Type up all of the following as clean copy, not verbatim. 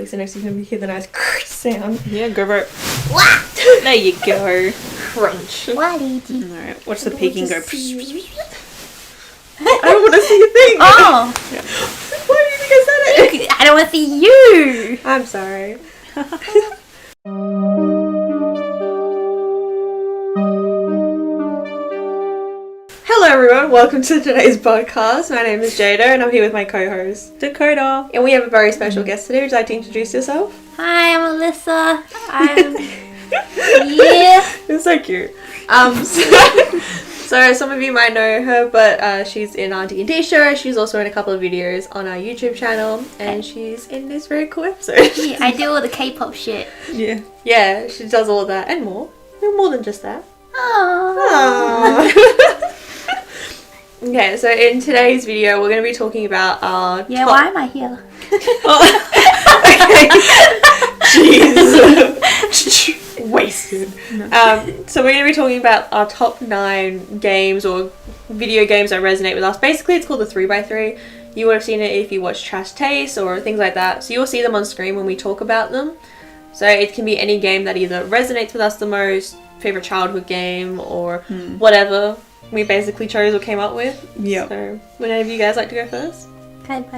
So next you can hear the nice sound. Yeah, go for it. What? There you go. Crunch. What is it? Alright, watch the peeking go. I don't want to see a thing. Oh! Yeah. Why do you think I said it? I don't want to see you! I'm sorry. Hello everyone, welcome to today's podcast. My name is Jayda and I'm here with my co-host Dakota. and we have a very special guest today. Would you like to introduce yourself? Hi, I'm Alyssa. Yeah. It's so cute. So some of you might know her, but she's in our D&D show. She's also in a couple of videos on our YouTube channel, and she's in this very cool episode. Yeah, I do all the K-pop shit. Yeah. Yeah, she does all of that and more. No, more than just that. Aww. Okay, so in today's video, we're going to be talking about our Yeah, top... why am I here? Okay. Jeez. Wasted. So we're going to be talking about our top 9 games or video games that resonate with us. Basically, it's called the 3x3. You would have seen it if you watch Trash Taste or things like that. So you'll see them on screen when we talk about them. So it can be any game that either resonates with us the most, favorite childhood game, or whatever we basically chose or came up with. Yeah. So would any of you guys like to go first? Rock,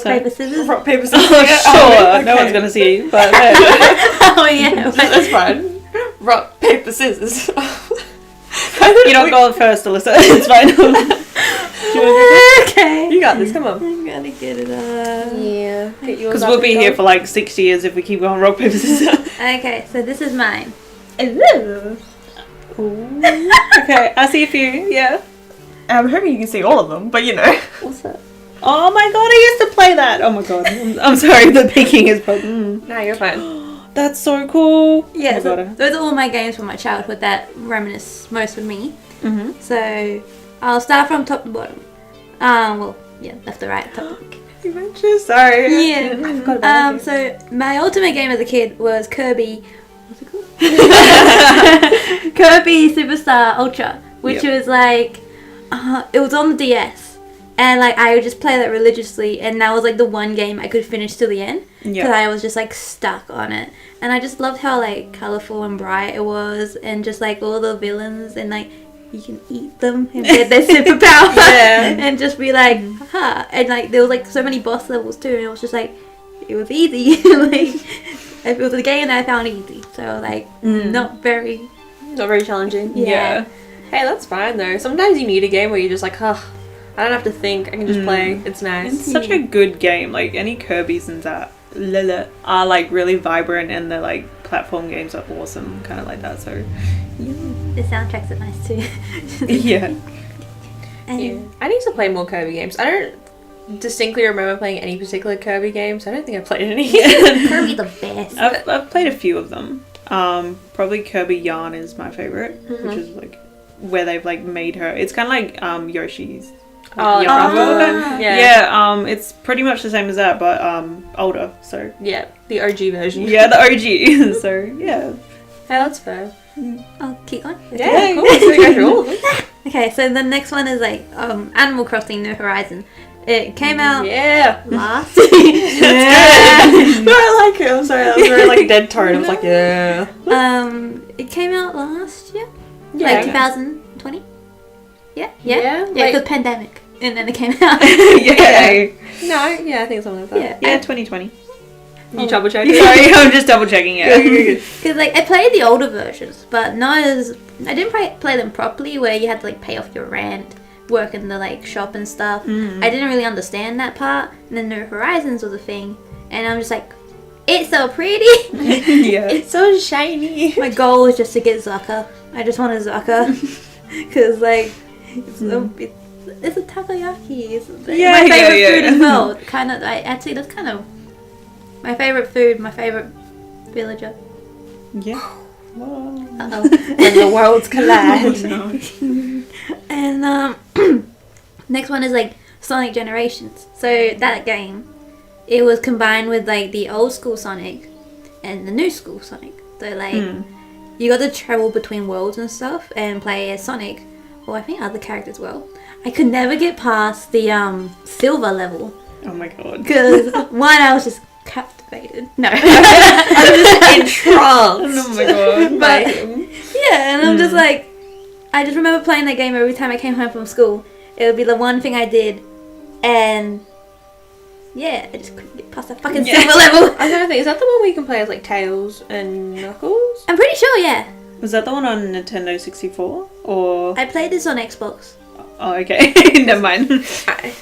paper, scissors? Rock, paper, scissors. Oh, sure. Okay. No one's gonna see you, but Oh, yeah. That's fine. Rock, paper, scissors. you don't go on first, Alyssa. It's fine. Do you wanna go first? Okay. You got this, come on. I'm gonna get it up. Yeah. Because we'll be here for like 6 years if we keep going rock, paper, scissors. Okay, so this is mine. Ooh. Okay, I see a few, yeah. I'm hoping you can see all of them, but you know. What's that? Oh my god, I used to play that. Oh my god. I'm sorry, the peeking is probably... No, you're fine. That's so cool. Yeah, Oh my God. those are all my games from my childhood that reminisce most with me. Mm-hmm. So, I'll start from top to bottom. Left to right, top to bottom. You mentioned, sorry. Yeah. I forgot about that. So my ultimate game as a kid was Kirby. What's it called? Kirby Superstar Ultra, which was like, it was on the DS, and like I would just play that religiously, and that was like the one game I could finish to the end because I was just like stuck on it, and I just loved how like colorful and bright it was, and just like all the villains and like. You can eat them and get their superpower and just be like, haha. And like there was like so many boss levels too, and it was just like, it was easy. Like it was a game that I found easy, so like not very challenging. Yeah. Hey, that's fine though. Sometimes you need a game where you're just like, I don't have to think. I can just play. It's nice. It's such a good game. Like any Kirby's and that are like really vibrant, and the like platform games are awesome, kind of like that. So the soundtracks are nice too. yeah. And I need to play more Kirby games. I don't distinctly remember playing any particular Kirby games. I don't think I played any. Kirby the best. I've played a few of them. Probably Kirby Yarn is my favorite, which is like where they've like made her. It's kind of like Yoshi's. Yeah. It's pretty much the same as that, but older. So Yeah, the OG version. yeah, the OG. So yeah. Hey, that's fair. I'll keep on. Yeah, cool. So we go through all of them. Okay, so the next one is like Animal Crossing New Horizon. It came out Yeah. last. No, I like it. I'm sorry, that was very like a dead tone. I was like, yeah. It came out last year. Yeah. Like 2020. Yeah. Yeah, Because pandemic, and then it came out. Yeah. No, yeah, I think something like that. Yeah, 2020. You double checking? Sorry, I'm just double checking it. Because like I played the older versions, but not as I didn't play them properly, where you had to like pay off your rent, work in the like shop and stuff. I didn't really understand that part. And then New Horizons was a thing, and I'm just like, it's so pretty. Yeah. It's so shiny. My goal was just to get Zucker. I just wanted Zucker because like it's a takoyaki. It's my favorite food as well. Kind of. That's kind of my favorite food. My favorite villager. Yeah. Uh-oh. When the worlds collide. And next one is like Sonic Generations. So that game, it was combined with like the old school Sonic and the new school Sonic. So like you got to travel between worlds and stuff and play as Sonic, or I think other characters as well. I could never get past the silver level Oh my god. because one, I was just captivated. No. I'm just entranced. Oh my god. by him. Yeah, and I'm just like, I just remember playing that game every time I came home from school. It would be the one thing I did, and yeah, I just couldn't get past that fucking silver level. I don't think, is that the one where you can play as like Tails and Knuckles? I'm pretty sure, yeah. Was that the one on Nintendo 64? Or... I played this on Xbox. Oh, okay. Never mind.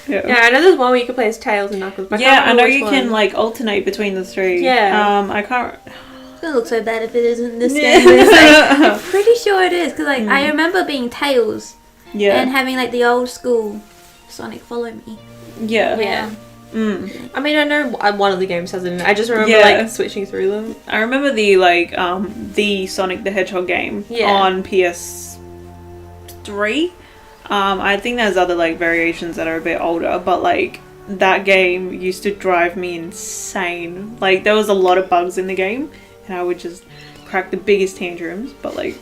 Yeah, I know there's one where you can play as Tails and Knuckles. But Yeah, I know which you one. can like alternate between the three. Yeah. I can't... It's gonna look so bad if it isn't this game. But it's like, I'm pretty sure it is, because like, I remember being Tails Yeah. and having like the old school Sonic Follow Me. Yeah. Yeah. Mm. I mean, I know one of the games has it in it. I just remember like switching through them. I remember the like the Sonic the Hedgehog game on PS3. I think there's other like variations that are a bit older, but like that game used to drive me insane. Like there was a lot of bugs in the game, and I would just crack the biggest tantrums. But like,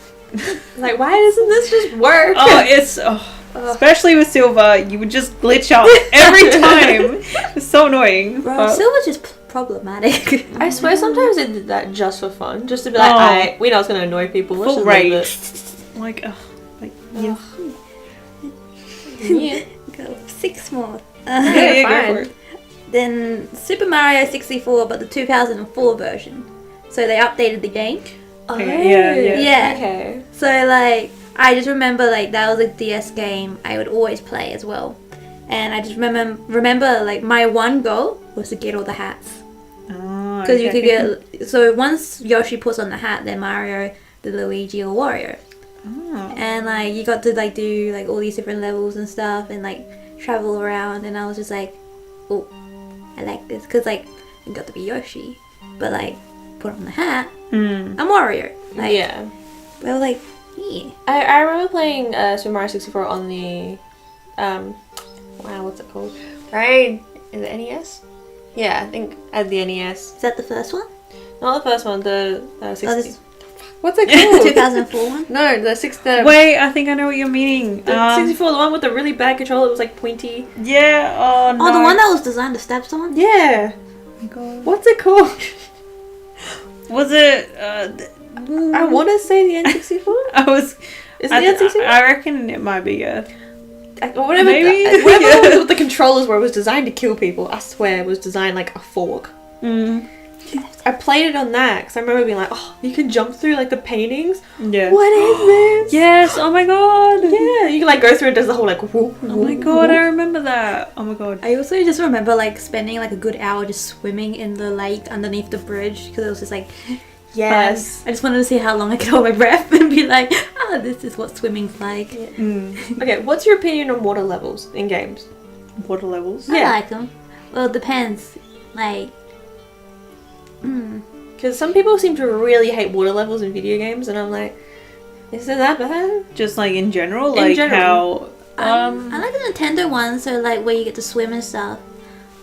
Like, why doesn't this just work? oh, it's especially with Silver, you would just glitch out every time. It's so annoying. Bro, But- Silver's just problematic. I swear sometimes they did that just for fun, just to be like, we know it's gonna annoy people. Let's Full just leave rage. it. Like, Yeah. Go 6 more. yeah, go fine. for it. Then Super Mario 64, but the 2004 version. So they updated the game. Okay, yeah. Yeah. Okay. So like, I just remember like that was a DS game I would always play as well. And I just remember like my one goal was to get all the hats. Oh, Because you could get, so once Yoshi puts on the hat, then Mario, the Luigi, or Wario. Oh. And like you got to like do like all these different levels and stuff and like travel around, and I was just like, oh, I like this, because like I got to be Yoshi, but like put on the hat, I'm Wario. Like, Yeah. but I was like, yeah. I remember playing Super Mario 64 on the wow, what's it called? Right? Is it NES? Yeah, I think at the NES. Is that the first one? Not the first one, the 60. this- What's it The called? 2004 one? No, the 60. Wait, I think I know what you're meaning. The 64, the one with the really bad controller. It was like pointy. Yeah. Oh no. Oh, the one that was designed to stab someone? Yeah. Oh my god. What's it called? Was it? I want to say the N64. I was. Is it the N64? I reckon it might be. Yeah. Whatever. Maybe. Whatever was with the controllers where it was designed to kill people. I swear it was designed like a fork. I played it on that because I remember being like, oh, you can jump through like the paintings. Yeah. What is this? Yes. Oh my god. Yeah, you can like go through and does the whole like. Whoop, Oh my god, I remember that. Oh my god. I also just remember like spending like a good hour just swimming in the lake underneath the bridge, because it was just like, Yes. fun. I just wanted to see how long I could hold my breath and be like, oh, this is what swimming's like. Okay, what's your opinion on water levels in games? Water levels. I Yeah. like them. Well, it depends. Like, Because some people seem to really hate water levels in video games, and I'm like, is it that bad? Just like in general, In like general. how. I like the Nintendo one, so like where you get to swim and stuff.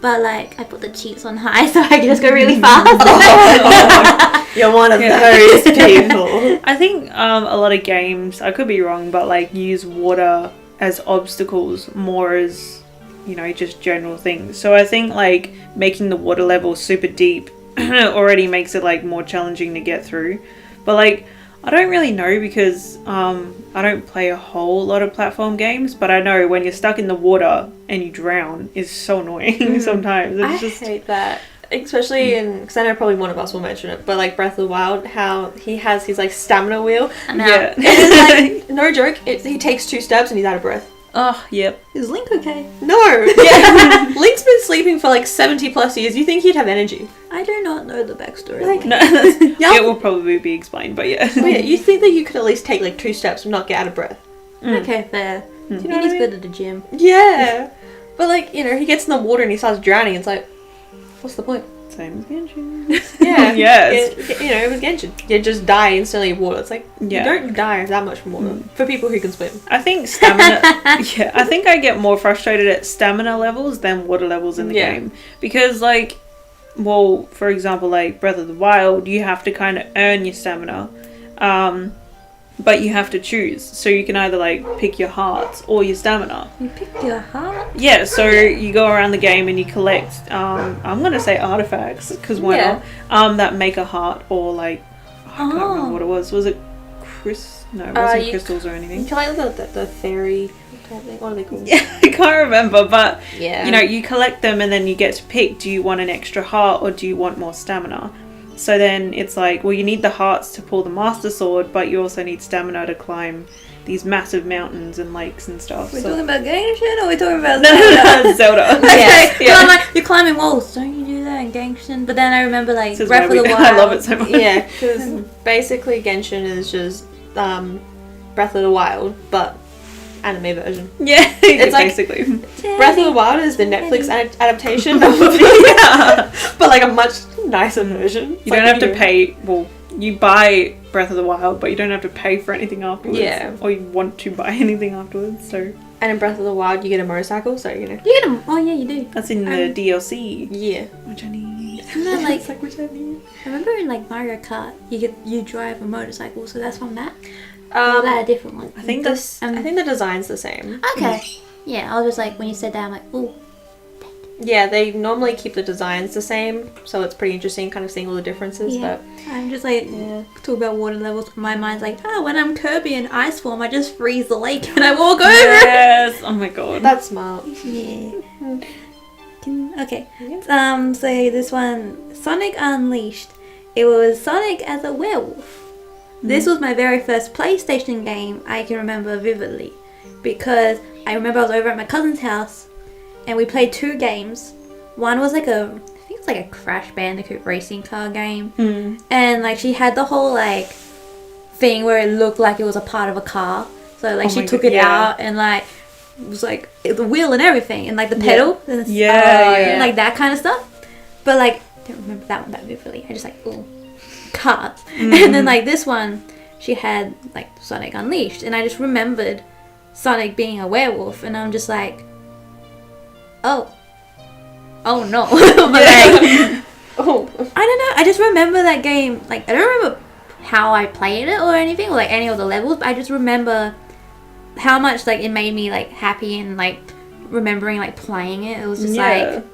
But like, I put the cheats on high so I can just go really fast. You're one of Yeah. those people. I think a lot of games, I could be wrong, but like use water as obstacles more as, you know, just general things. So I think like making the water level super deep already makes it like more challenging to get through. But like, I don't really know because I don't play a whole lot of platform games, but I know when you're stuck in the water and you drown is so annoying sometimes. It's I just hate that. Especially in, because I know probably one of us will mention it, but like Breath of the Wild, how he has his like stamina wheel. yeah. It is like, no joke, he takes 2 steps and he's out of breath. Oh, yep. Is Link okay? No! Yeah. Link's been sleeping for like 70 plus years. You think he'd have energy? I do not know the backstory. Like- of Link. No, Yeah. it will probably be explained, but yeah. But yeah, you think that you could at least take like 2 steps and not get out of breath. Okay, fair. Do you know He what I needs mean? to go to the gym. Yeah. But like, you know, he gets in the water and he starts drowning. It's like, what's the point? Same as Genshin. Yeah. Yes. You know, it was Genshin. You just die instantly in water. It's like, Yeah. you don't die that much from water. For people who can swim. I think stamina. Yeah, I think I get more frustrated at stamina levels than water levels in the Yeah. game because, like, well, for example, like Breath of the Wild, you have to kind of earn your stamina. but you have to choose. So you can either like pick your hearts or your stamina. You picked your heart? Yeah, so you go around the game and you collect, I'm going to say artifacts, because why not, that make a heart or like, I can't remember what it was. Was it No, it wasn't crystals or anything. You can like the fairy type thing. What are they called? Yeah, I can't remember, but yeah, you know, you collect them and then you get to pick, do you want an extra heart or do you want more stamina? So then it's like, well, you need the hearts to pull the Master Sword, but you also need stamina to climb these massive mountains and lakes and stuff. We're talking about Genshin or we're talking about No, Zelda. Okay, yeah. I'm like, you're climbing walls, don't you do that in Genshin? But then I remember like Breath of the Wild. I love it so much. Yeah, because basically Genshin is just Breath of the Wild, but anime version. Yeah, it's like basically Breath of the Wild is the Netflix adaptation of it, but like a much nicer version. You don't have to pay. Well, you buy Breath of the Wild, but you don't have to pay for anything afterwards. Yeah, or you want to buy anything afterwards. So. And in Breath of the Wild, you get a motorcycle, so you know. You get a. Oh yeah, you do. That's in the DLC. Yeah. Which I need. No, like, it's like which I need. I remember in like Mario Kart, you drive a motorcycle, so that's from that. Or that a different one? I think the design's the same. Okay. Yeah, I was just like, when you said that, I'm like, ooh. Yeah, they normally keep the designs the same, so it's pretty interesting kind of seeing all the differences. Yeah. But I'm just like, talk about water levels. My mind's like, when I'm Kirby in ice form, I just freeze the lake and I walk over. Yes. Oh my god. That's smart. Yeah. Okay. So this one, Sonic Unleashed. It was Sonic as a werewolf. This was my very first PlayStation game I can remember vividly, because I remember I was over at my cousin's house and we played 2 games. One was like I think it's like a Crash Bandicoot racing car game, and like she had the whole like thing where it looked like it was a part of a car. So like she took it out and like it was like the wheel and everything and like the pedal and like that kind of stuff. But like I don't remember that one that vividly. I just like cars. And then like this one, she had like Sonic Unleashed, and I just remembered Sonic being a werewolf, and I'm just like, oh no. But like, I don't know, I just remember that game. Like I don't remember how I played it or anything, or like any of the levels, but I just remember how much like it made me like happy, and like remembering like playing it. It was just like,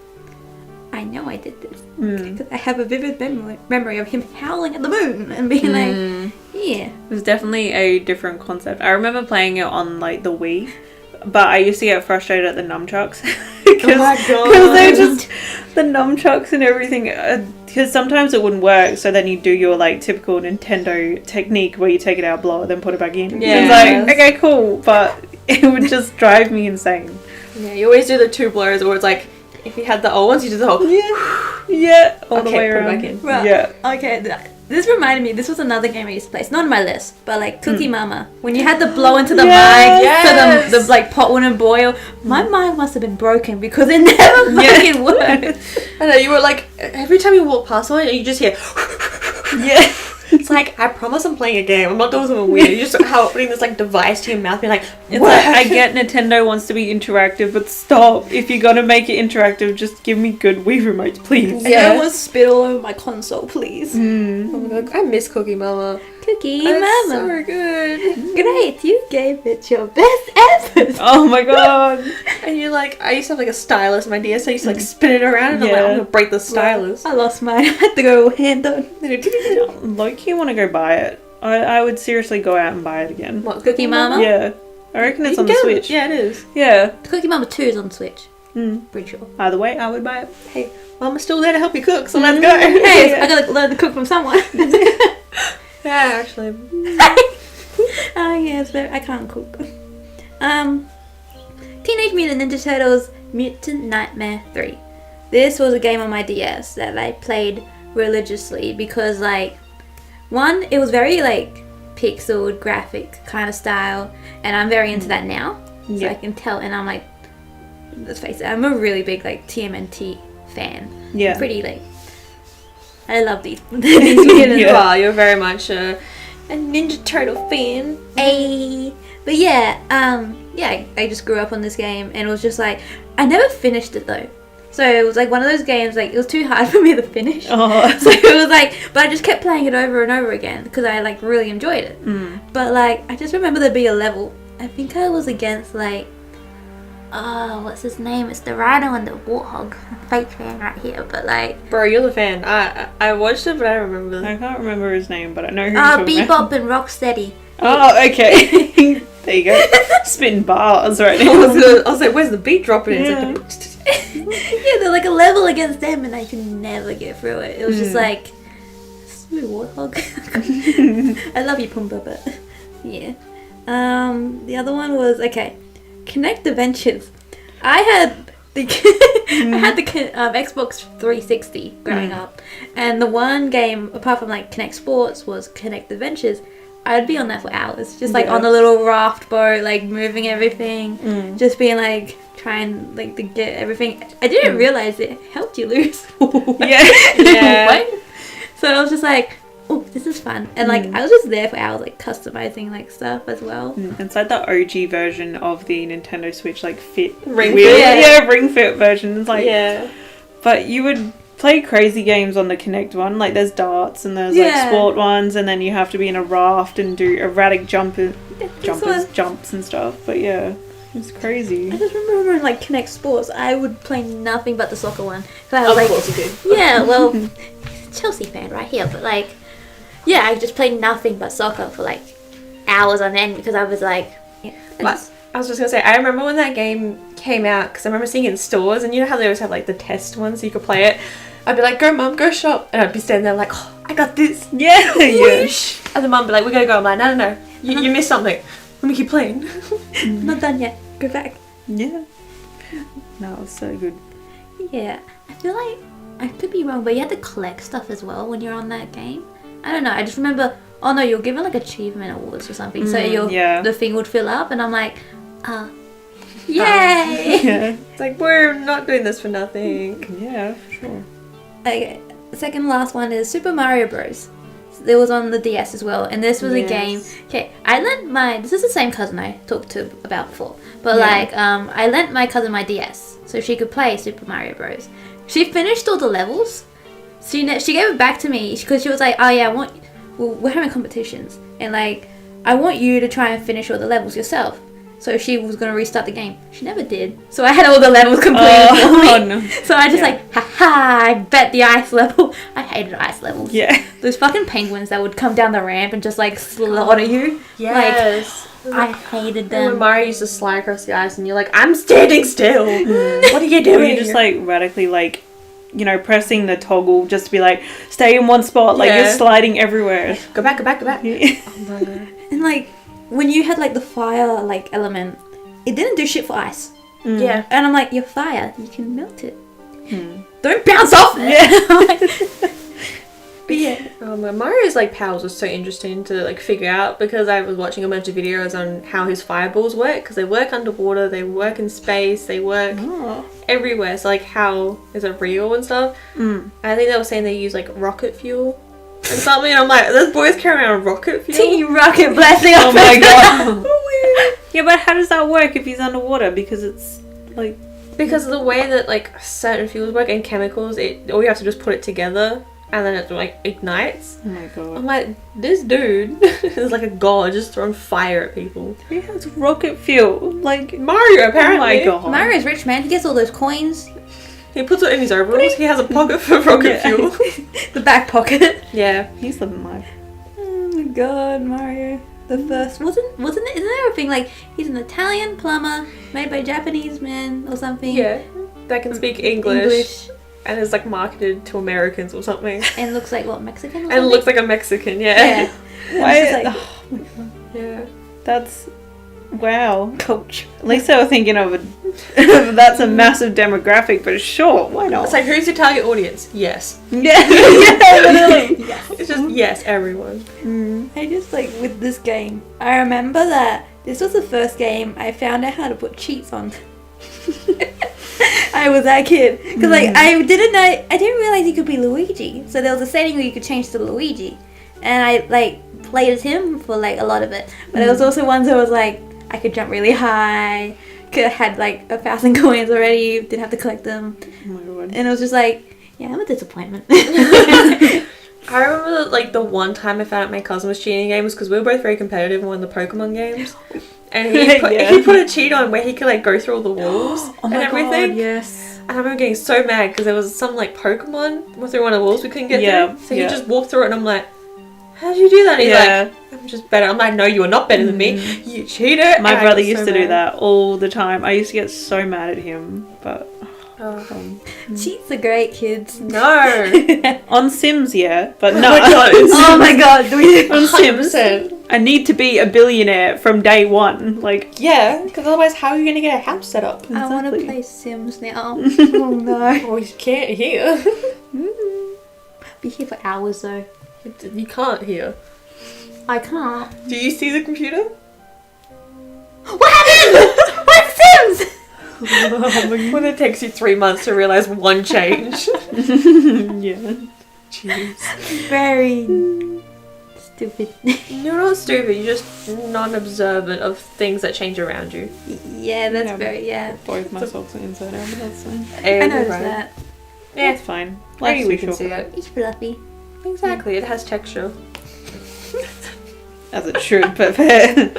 I know I did this because I have a vivid memory of him howling at the moon and being like, yeah. It was definitely a different concept. I remember playing it on like the Wii, but I used to get frustrated at the nunchucks because they're just the nunchucks and everything. Because sometimes it wouldn't work, so then you do your like typical Nintendo technique where you take it out, blow it, then put it back in. Yeah, it's like, okay, cool, but it would just drive me insane. Yeah, you always do the 2 blows, or it's like, if you had the old ones, you do the whole all the way around. Put it back in. Right. Yeah. Okay, this reminded me. This was another game I used to play. It's not on my list, but like Cookie Mama, when you had to blow into the mic, so the like pot wouldn't boil. My mind must have been broken because it never fucking worked. I know, you were like, every time you walk past someone, you just hear. It's like, I promise I'm playing a game. I'm not doing something weird. You're just putting this like device to your mouth, being like, it's like, I get Nintendo wants to be interactive, but stop. If you're gonna make it interactive, just give me good Wii remotes, please. I don't want to spit all over my console, please. Oh my god, I miss Cookie Mama. Cookie That's Mama. so good. Great, you gave it your best effort. Oh my god. And you're like, I used to have like a stylus in my DS, so I used to like spin it around, and I'm like, I'm gonna break the stylus. I lost mine. I had to go hand on. Low-key want to go buy it. I would seriously go out and buy it again. What, Cookie Mama? Yeah. I reckon it's on the Switch. Yeah, it is. Yeah. Cookie Mama 2 is on Switch. Pretty sure. Either way, I would buy it. Hey, Mama's still there to help you cook, so let's go. Hey, I gotta learn to cook from someone. Yeah, actually. Oh yes, but I can't cook. Teenage Mutant Ninja Turtles Mutant Nightmare 3. This was a game on my DS that I played religiously because like, one, it was very like pixeled graphic kind of style, and I'm very into that now. So I can tell, and I'm like, let's face it, I'm a really big like TMNT fan. Yeah. Pretty like, I love these mutants. Wow, you're very much a Ninja Turtle fan. But yeah, I just grew up on this game, and it was just like, I never finished it though. So it was like one of those games, like it was too hard for me to finish. Oh. So it was like, but I just kept playing it over and over again because I like really enjoyed it. But like, I just remember there be a level. I think I was against like, what's his name? It's the Rhino and the Warthog. Fake fan right here, but like. Bro, you're the fan. I watched it, but I don't remember. I can't remember his name, but I know who you're talking about. Bebop and Rocksteady. Oh, okay. There you go. Spin bars right now. I was like, where's the beat dropping? Yeah. It's like Yeah, they're like a level against them, and I could never get through it. It was just like, stupid Warthog. I love you, Pumbaa, but yeah. The other one was Connect Adventures. I had the Xbox 360 growing up, and the one game apart from like Connect Sports was Connect Adventures. I'd be on that for hours, just like on a little raft boat, like moving everything, just being like trying like to get everything. I didn't realize it helped you lose. Yeah. What? So I was just like, oh, this is fun, and like I was just there for hours, like customizing like stuff as well. It's like the OG version of the Nintendo Switch, like Ring Fit. Fit. Yeah, Ring Fit version. It's like, yeah. But you would play crazy games on the Kinect one. Like there's darts and there's like sport ones, and then you have to be in a raft and do erratic jumps and stuff. But yeah, it's crazy. I just remember in like Connect Sports, I would play nothing but the soccer one. So I was Of course you did. Yeah, well, Chelsea fan right here, but like, yeah, I just played nothing but soccer for like hours on end because I was like, I was just gonna say, I remember when that game came out because I remember seeing it in stores, and you know how they always have like the test ones so you could play it. I'd be like, go mum, go shop, and I'd be standing there like, oh, I got this. Yeah. Whoosh. And the mum would be like, we gotta go. I'm like, no, you missed something. Let me keep playing. not done yet. Go back. Yeah. No, it was so good. Yeah, I feel like I could be wrong, but you had to collect stuff as well when you're on that game. I don't know. I just remember. Oh no, you're given like achievement awards or something, so the thing would fill up, and I'm like, yay! Yeah. It's like, we're not doing this for nothing. Yeah, for sure. Okay, the second last one is Super Mario Bros. It was on the DS as well, and this was a game. Okay, I lent this is the same cousin I talked to about before, but I lent my cousin my DS so she could play Super Mario Bros. She finished all the levels. She gave it back to me because she was like, oh yeah, we're having competitions, and like I want you to try and finish all the levels yourself. So she was going to restart the game. She never did. So I had all the levels completed for me. Oh, no. So I just I bet the ice level. I hated ice levels. Yeah. Those fucking penguins that would come down the ramp and just like slaughter you. Yes. Like, I hated And them. when Mario used to slide across the ice and you're like, I'm standing still. What are you doing? Or you just like radically like, you know, pressing the toggle just to be like, stay in one spot. Like you're sliding everywhere. Go back. Yeah. Oh my god. And like, when you had like the fire like element, it didn't do shit for ice. Yeah. And I'm like, you're fire, you can melt it. Don't bounce off it. But yeah. Mario's like powers was so interesting to like figure out because I was watching a bunch of videos on how his fireballs work because they work underwater, they work in space, they work everywhere. So like, how is it real and stuff? I think they were saying they use like rocket fuel and something, and I'm like, those boys carry around rocket fuel. Team rocket blasting Oh off. my god. Yeah, but how does that work if he's underwater? Because it's like... Because of the way that like certain fuels work and chemicals, all you have to just put it together and then it like ignites. Oh my god. I'm like, this dude is like a god just throwing fire at people. He has rocket fuel. Like Mario, apparently. Oh my god. Mario's rich, man. He gets all those coins. He puts it in his overalls. He has a pocket for rocket fuel. The back pocket. Yeah. He's living life. Oh my god, Mario. The first wasn't it? Isn't there a thing like he's an Italian plumber made by Japanese men or something? Yeah. That can speak English. And is like marketed to Americans or something. And looks like what, Mexican or something? And looks like a Mexican, yeah. Why? Like, Oh my god. Yeah. That's... Wow. Culture. At least they were thinking of a... That's a massive demographic, but sure, why not? It's like, who's your target audience? Yes. Yeah, literally. yes. It's just, yes, everyone. I just like with this game, I remember that this was the first game I found out how to put cheats on. I was that kid because like I didn't realize he could be Luigi. So there was a setting where you could change to Luigi, and I like played as him for like a lot of it. But there was also ones that was like I could jump really high. had like 1,000 coins already, didn't have to collect them. Oh my god. And it was just like, yeah, I'm a disappointment. I remember like the one time I found out my cousin was cheating in games because we were both very competitive in one of the Pokemon games. And he put a cheat on where he could like go through all the walls and everything. God, yes. And I remember getting so mad because there was some like Pokemon through one of the walls we couldn't get through. So he just walked through it and I'm like, how did you do that? And he's like, I'm just better. I'm like, no, you are not better than me. You cheater. My brother used to do that all the time. I used to get so mad at him, but... Cheats are great, kids. No. On Sims, yeah, but no. Oh my god. On Sims, I need to be a billionaire from day one. Like, yeah, because otherwise how are you going to get a house set up? I want to play Sims now. Oh no. Well, you can't hear. Be here for hours though. You can't hear. I can't. Do you see the computer? What happened? What's Sims? When it takes you 3 months to realise one change. yeah. Jeez. Very stupid. You're not stupid, you're just non-observant of things that change around you. Yeah, that's very, Both my socks are inside out, but that's fine. I noticed that. Yeah, it's fine. Maybe we can see it. It's fluffy. Exactly, it has texture. As it should, but fair.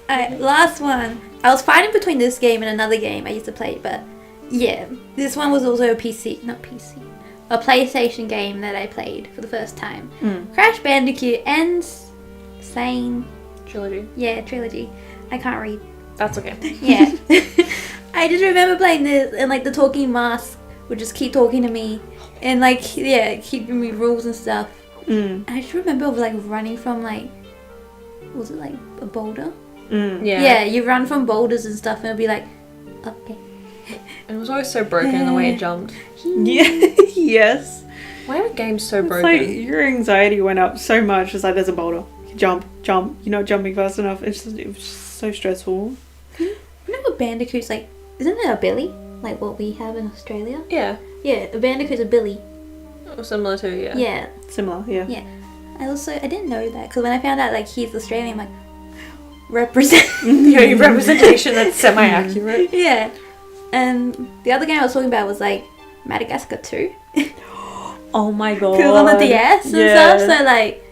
Alright, last one. I was fighting between this game and another game I used to play, but yeah, this one was also a PlayStation game that I played for the first time. Crash Bandicoot and Sane Trilogy. Yeah, trilogy. I can't read. That's okay. Yeah. I just remember playing this and like the talking mask would just keep talking to me and like keeping me rules and stuff. I just remember like running from like, was it like a boulder? Yeah, you run from boulders and stuff and it'll be like, okay. And it was always so broken in the way it jumped. Yeah. Yes. Why are games so It's broken? like your anxiety went up so much. It's like there's a boulder. Jump. You're not jumping fast enough. It was just so stressful. You know what Bandicoot's like? Isn't it a billy? Like what we have in Australia? Yeah. Yeah, a Bandicoot's a billy. Or similar to, yeah. Yeah. Similar, yeah. Yeah. I didn't know that because when I found out like he's Australian, I'm like, represent. Your representation that's semi-accurate. Yeah. And the other game I was talking about was like Madagascar 2. Oh my god. Because on the DS and stuff, so like,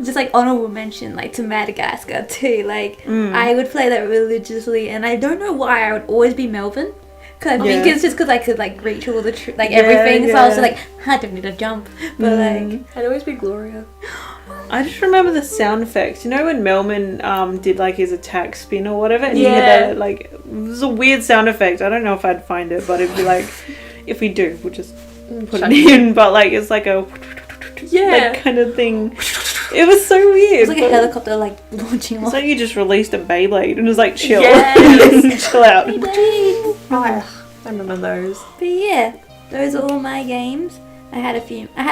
just like honorable mention like to Madagascar 2. Like, I would play that religiously, and I don't know why I would always be Melvin. Because I think it's just because I could like reach all the everything, so I was like, I don't need to jump. But like, I'd always be Gloria. I just remember the sound effects. You know when Melman did like his attack spin or whatever, and he had that like, it was a weird sound effect. I don't know if I'd find it, but it'd be like, if we do, we'll just put it in. But like it's like a like kind of thing. It was so weird. It was like a helicopter like launching off. It's like you just released a Beyblade and it was like chill, chill out. Oh, I remember those. But yeah, those are all my games. I had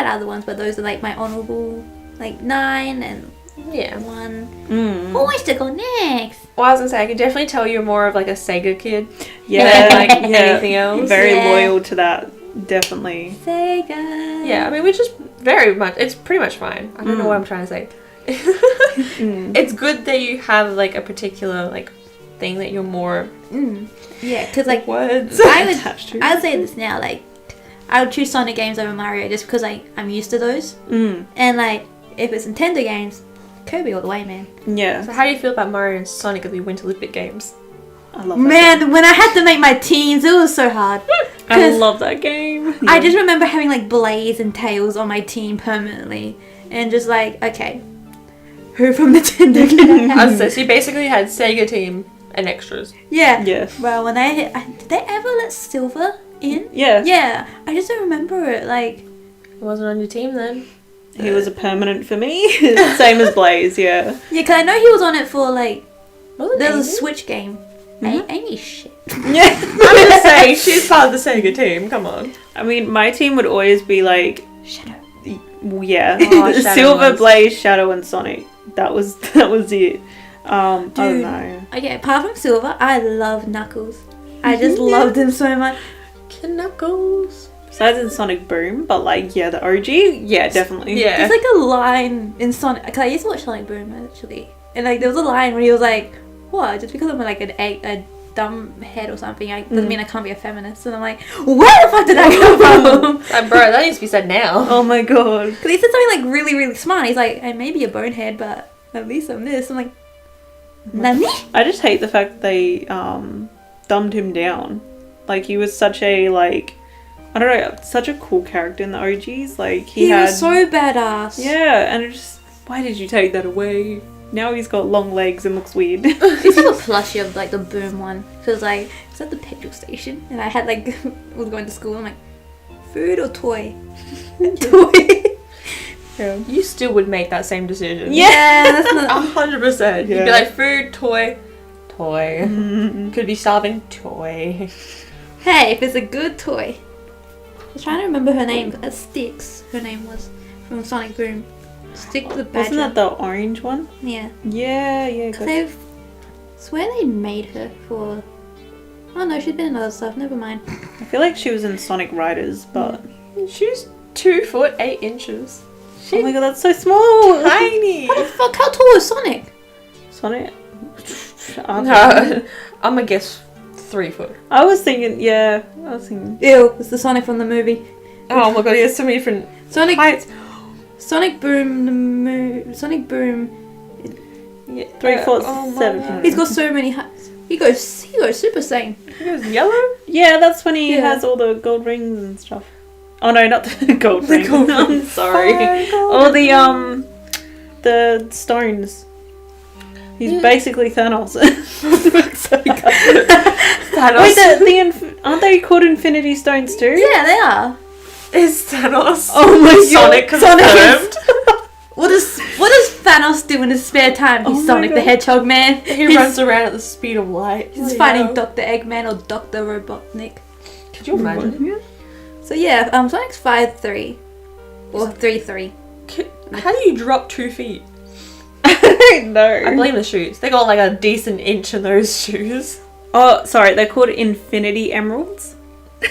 other ones, but those are like my honorable, like 9 and 1. Who wants to go next? Well, I was gonna say I could definitely tell you're more of like a Sega kid. Yeah, than, like anything else. Very loyal to that. Definitely. Sega. Yeah, I mean, which is very much. It's pretty much fine. I don't know what I'm trying to say. It's good that you have like a particular like thing that you're more. Yeah, because like words. I would say this now, like I would choose Sonic games over Mario just because I'm used to those. And like if it's Nintendo games, Kirby all the way, man. Yeah. So how do you feel about Mario and Sonic as the Winter Olympic Games? I love that Man, game. when I had to make my teams, it was so hard. I love that game. Yeah. I just remember having like Blaze and Tails on my team permanently, and just like, okay, who from Nintendo can I have? So you basically had Sega team and extras. Yeah. Yeah. Well, when did they ever let Silver in? Yeah. Yeah. I just don't remember it. Like, It wasn't on your team then. He was a permanent for me. Same as Blaze, yeah. yeah, because I know he was on it for like, Wasn't there was a Amy? Switch game. Amy shit. Yeah. I'm just saying, she's part of the Sega team. Come on. I mean, my team would always be like, Shadow. yeah, Oh, Shadow Silver, was- Blaze, Shadow, and Sonic. That was it. I don't know. Okay, apart from Silver, I love Knuckles. I just loved him so much. Knuckles. Besides in Sonic Boom, but like, yeah, the OG, yeah, definitely. Yeah. There's like a line in Sonic, because I used to watch Sonic Boom actually, and like there was a line where he was like, what, just because I'm like a dumb head or something, doesn't mean I can't be a feminist. And I'm like, where the fuck did that come from? Bro, that needs to be said now. Oh my god. Because he said something like really, really smart. He's like, I may be a bonehead, but at least I'm this. I'm like, Nani? I just hate the fact they dumbed him down. Like, he was such a, like, I don't know, such a cool character in the OGs. Like, he was so badass. Yeah, and it just, why did you take that away? Now he's got long legs and looks weird. It's like a plushie of like the Boom one. Cause like it's at the petrol station, and I had like was going to school. I'm like, food or toy? Toy. Yeah. You still would make that same decision. Yeah, that's not 100%. You'd be Yeah. like, food, toy. Could be starving, toy. Hey, if it's a good toy. I was trying to remember her name. Styx. Her name was from Sonic Boom. Stick the badger. Wasn't that the orange one? Yeah. Yeah. Cause I swear they made her for. Oh no, she's been in other stuff. Never mind. I feel like she was in Sonic Riders, but... She's 2 foot 8 inches. Oh my god, that's so small! Tiny. What the fuck? How tall is Sonic? Sonic? No, I'm gonna guess 3 foot. I was thinking... Ew, it's the Sonic from the movie. Oh my god, he has so many different Sonic. heights. Sonic Boom. Sonic Boom. Yeah. 3 foot Oh my 7. God. He's got so many heights. He goes Super Saiyan. He was yellow? Yeah, that's when he Yeah. has all the gold rings and stuff. Oh no, not the gold rings. gold I'm rings. sorry. Oh, Or the stones. He's basically Thanos. Thanos. Wait, aren't they called Infinity Stones too? Yeah, they are. is Thanos. Oh my Sonic god. confirmed. What does Thanos do in his spare time? He's Oh my Sonic the God. Hedgehog man. He runs around at the speed of light. He's fighting Dr. Eggman or Dr. Robotnik. Could you imagine? So yeah, Sonic's 5'3". Or 3'3". How do you drop 2 feet? I don't know. I blame the shoes. They got like a decent inch in those shoes. Oh, sorry, they're called Infinity Emeralds.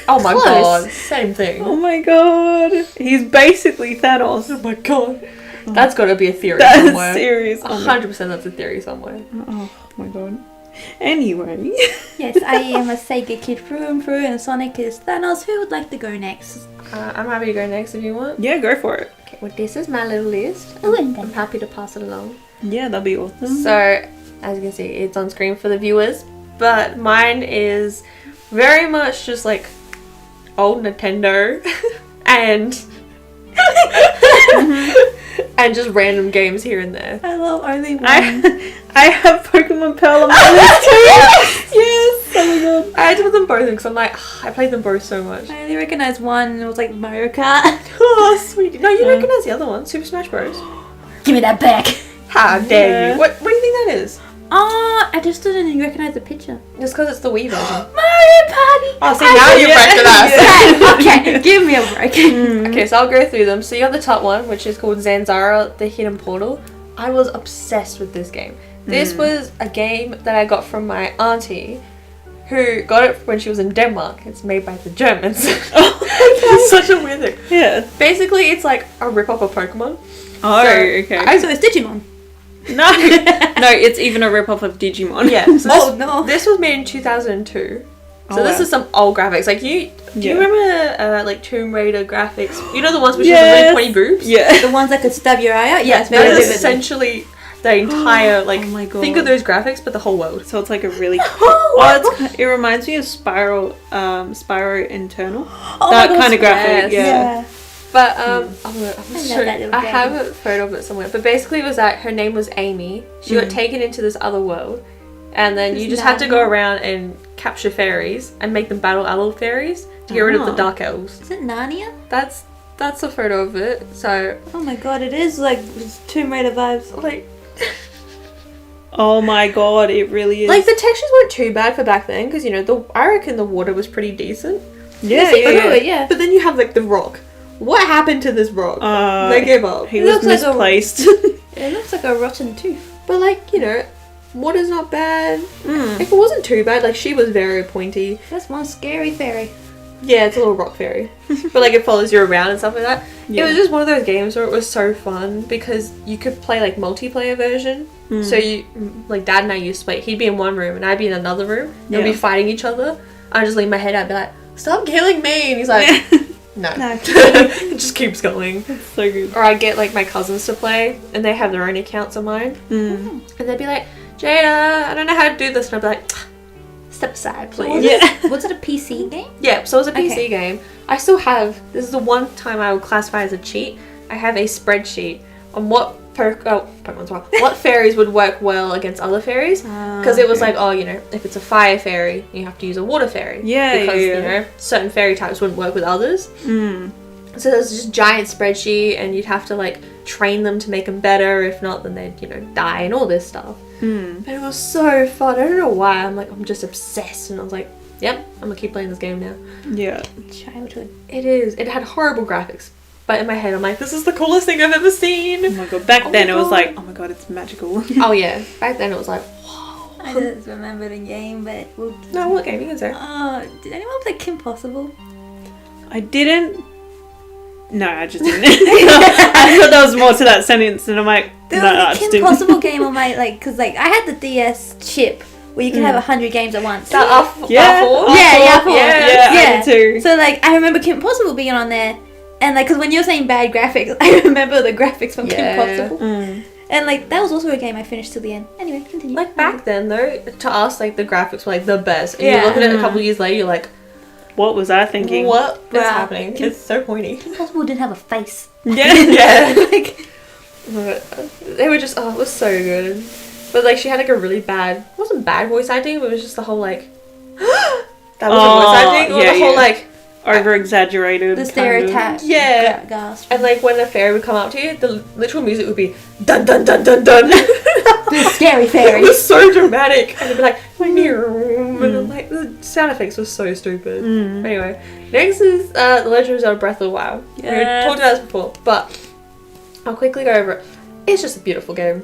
Oh my Close. god, same thing. Oh my god. He's basically Thanos. Oh my god. That's got to be a theory That's somewhere. serious. 100% that's a theory somewhere. Oh my god. Anyway. Yes, I am a Sega kid through and through, and Sonic is Thanos. Who would like to go next? I'm happy to go next if you want. Yeah, go for it. Okay, well this is my little list. Oh, and I'm happy to pass it along. Yeah, that'd be awesome. So, as you can see, it's on screen for the viewers, but mine is very much just like old Nintendo and and just random games here and there. I love only one. I have Pokemon Pearl on my list too. Yes. Oh my god. I had to put them both in because I'm like, I played them both so much. I only recognize one, and it was like Mario Kart. Oh, sweet. No, you recognize the other one, Super Smash Bros. Give me that back. How dare Yeah. you? What do you think that is? Oh, I just didn't recognize the picture. Just because it's the Wii version. Mario Party. Oh, see, now you recognize. Okay, give me a break. Okay, so I'll go through them. So you have the top one, which is called Zanzara, the Hidden Portal. I was obsessed with this game. This was a game that I got from my auntie, who got it when she was in Denmark. It's made by the Germans. It's such a weird thing. Yeah. Basically, it's like a rip-off of Pokemon. Oh, So, okay. So it's Digimon. No. No, it's even a rip-off of Digimon. Yeah. So this, Oh no. this was made in 2002. So Oh, this wow. is some old graphics. Like do you Yeah. remember like Tomb Raider graphics? You know the ones which Yes. have really pointy boobs? Yeah. The ones that could stab your eye out? Yes, That very is vividly. essentially the entire like Oh my god. think of those graphics but the whole world. So it's like a really. Oh, It reminds me of Spyro Internal. Oh That my God, kind of graphic. yes. Yeah. But I'm gonna I show love that you. little I baby. have a photo of it somewhere. But basically it was that her name was Amy. She got taken into this other world. And then you It's just had to go Narnia. around and capture fairies and make them battle other fairies to get rid of the Oh. dark elves. Is it Narnia? That's a photo of it. So Oh my god, it is like Tomb Raider vibes. like Oh my god, it really is. like the textures weren't too bad for back then because you know I reckon the water was pretty decent. yeah, Yes, yeah, I know yeah. it, yeah. But then you have like the rock. What happened to this rock? They gave up. He It was looks like a- misplaced. It looks like a rotten tooth. But like you know, water's not bad. Mm. If it wasn't too bad, like she was very pointy. That's one scary fairy. Yeah, it's a little rock fairy. But like it follows you around and stuff like that. Yeah. It was just one of those games where it was so fun because you could play like multiplayer version. So you, like Dad and I used to play, he'd be in one room and I'd be in another room. We'd be fighting each other. I'd just lean my head out and be like, stop killing me! And he's like, no. It just keeps going. It's so good. Or I'd get like my cousins to play and they have their own accounts of mine. And they'd be like, Jayda, I don't know how to do this. And I'd be like, step aside, please. Was it a PC game? Yeah, so it was a PC game. I still have, this is the one time I would classify as a cheat. I have a spreadsheet on what what fairies would work well against other fairies. Because it was like, oh, you know, if it's a fire fairy, you have to use a water fairy. Because, you know, certain fairy types wouldn't work with others. So there's this giant spreadsheet and you'd have to like train them to make them better. If not, then they'd, you know, die and all this stuff. But it was so fun. I don't know why. I'm just obsessed. And I was like, yep, I'm gonna keep playing this game now. Yeah. Childhood. It is. It had horrible graphics. But in my head, I'm like, this is the coolest thing I've ever seen. Oh my god. Back then it was like, oh my god, it's magical. Oh yeah. Back then it was like, whoa. I just remember the game, but... No, what game? You can say. Did anyone play Kim Possible? I didn't. No, I just didn't. I thought there was more to that sentence, and I'm like, There no, was I a just Kim didn't. Possible game on my, like, because, like, I had the DS chip where you can have 100 games at once. That R4? Yeah, I did too. So, like, I remember Kim Possible being on there, and, like, because when you're saying bad graphics, I remember the graphics from Kim Possible. And, like, that was also a game I finished till the end. Anyway, continue. Like, back then, though, to us, like, the graphics were, like, the best. And you look at it a couple years later, you're like, what was I thinking? What is happening? It's so pointy. Kim Possible didn't have a face. Yeah. Like, they were just, it was so good. But, like, she had, like, a really bad, it wasn't bad voice acting, but it was just the whole, like, that was voice acting. Or the whole, like, over-exaggerated. The stereotype. Yeah. Gasp. And, like, when a fairy would come up to you, the literal music would be dun dun dun dun dun. The scary fairy. It was so dramatic. And it'd be like, and I'm like, the sound effects were so stupid. Anyway, next is The Legend of Zelda Breath of the Wild. We talked about this before, but I'll quickly go over it. It's just a beautiful game.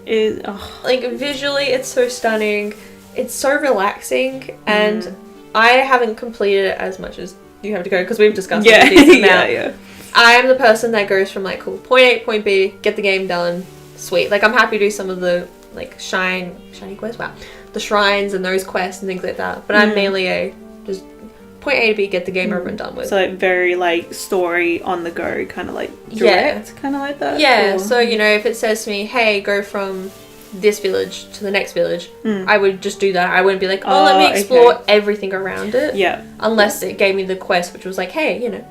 Like, visually, it's so stunning. It's so relaxing, and I haven't completed it as much as you have to go, because we've discussed it a decent amount. I am the person that goes from, like, cool, point A, point B, get the game done, sweet. Like, I'm happy to do some of the, like, shiny quests, the shrines and those quests and things like that. But I'm mainly just point A to B, get the game over and done with. So, like, very, like, story on the go, kind of like direct, kind of like that? Yeah, so, you know, if it says to me, hey, go from this village to the next village, I would just do that. I wouldn't be like, let me explore everything around it. Yeah. Unless it gave me the quest, which was like, hey, you know,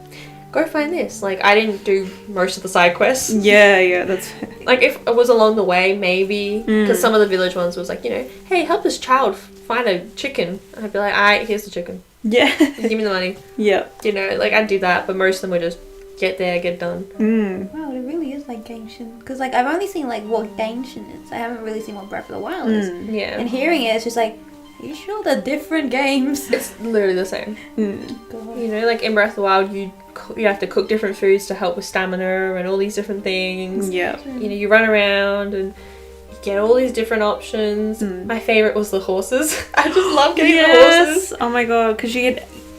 go find this. Like, I didn't do most of the side quests. Yeah, that's... Like, if it was along the way, maybe. Because some of the village ones was like, you know, hey, help this child find a chicken. And I'd be like, alright, here's the chicken. Yeah. Give me the money. Yeah. You know, like, I'd do that, but most of them were just get there, get done. Wow, it really is like Genshin. Because, like, I've only seen, like, what Genshin is. I haven't really seen what Breath of the Wild is. Yeah. And hearing it, it's just like, are you sure they're different games? It's literally the same. God. You know, like, in Breath of the Wild, you have to cook different foods to help with stamina and all these different things. Yeah. You know, you run around and you get all these different options. My favourite was the horses. I just love getting the horses. Oh my god, because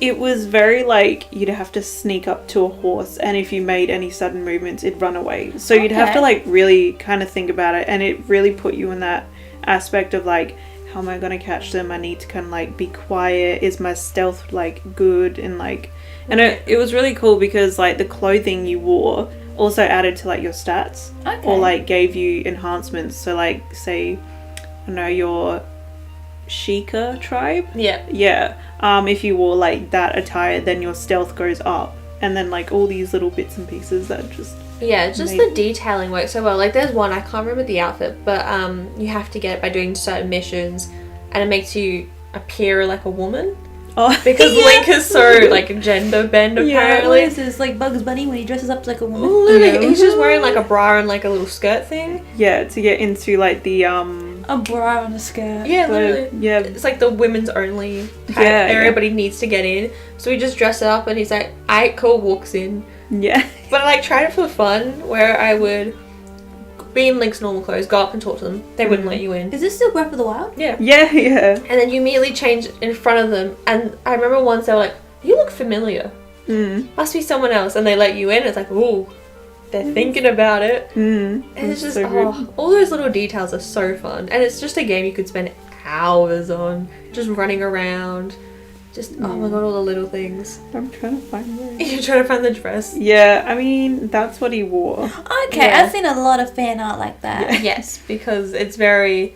it was very like, you'd have to sneak up to a horse, and if you made any sudden movements, it'd run away. So you'd have to, like, really kind of think about it, and it really put you in that aspect of, like, how am I going to catch them? I need to kind of, like, be quiet. Is my stealth, like, good? And, like, and it was really cool because, like, the clothing you wore also added to, like, your stats. Or, like, gave you enhancements. So, like, say, I don't know, your Sheikah tribe? Yeah. If you wore, like, that attire, then your stealth goes up. And then, like, all these little bits and pieces that just... Yeah, just the detailing works so well. Like, there's one, I can't remember the outfit, but you have to get it by doing certain missions, and it makes you appear like a woman. Because Link is so, like, gender bend, apparently. What is this, like Bugs Bunny when he dresses up like a woman? Literally, he's just wearing, like, a bra and, like, a little skirt thing. Yeah, to get into, like, the, A bra and a skirt. Yeah, literally. Yeah. It's like the women's only area, but he needs to get in. So he just dresses up and he's like, alright, cool, walks in. Yeah. But I, like, tried it for fun, where I would be in Link's normal clothes, go up and talk to them. They wouldn't let you in. Is this still Breath of the Wild? Yeah. Yeah. And then you immediately change in front of them. And I remember once they were like, you look familiar. Must be someone else. And they let you in. It's like, ooh, they're thinking about it. And it's just, all those little details are so fun. And it's just a game you could spend hours on, just running around. Just, oh my god, all the little things. I'm trying to find it. You're trying to find the dress? Yeah, I mean, that's what he wore. Okay, Yeah. I've seen a lot of fan art like that. Yeah. Yes, because it's very...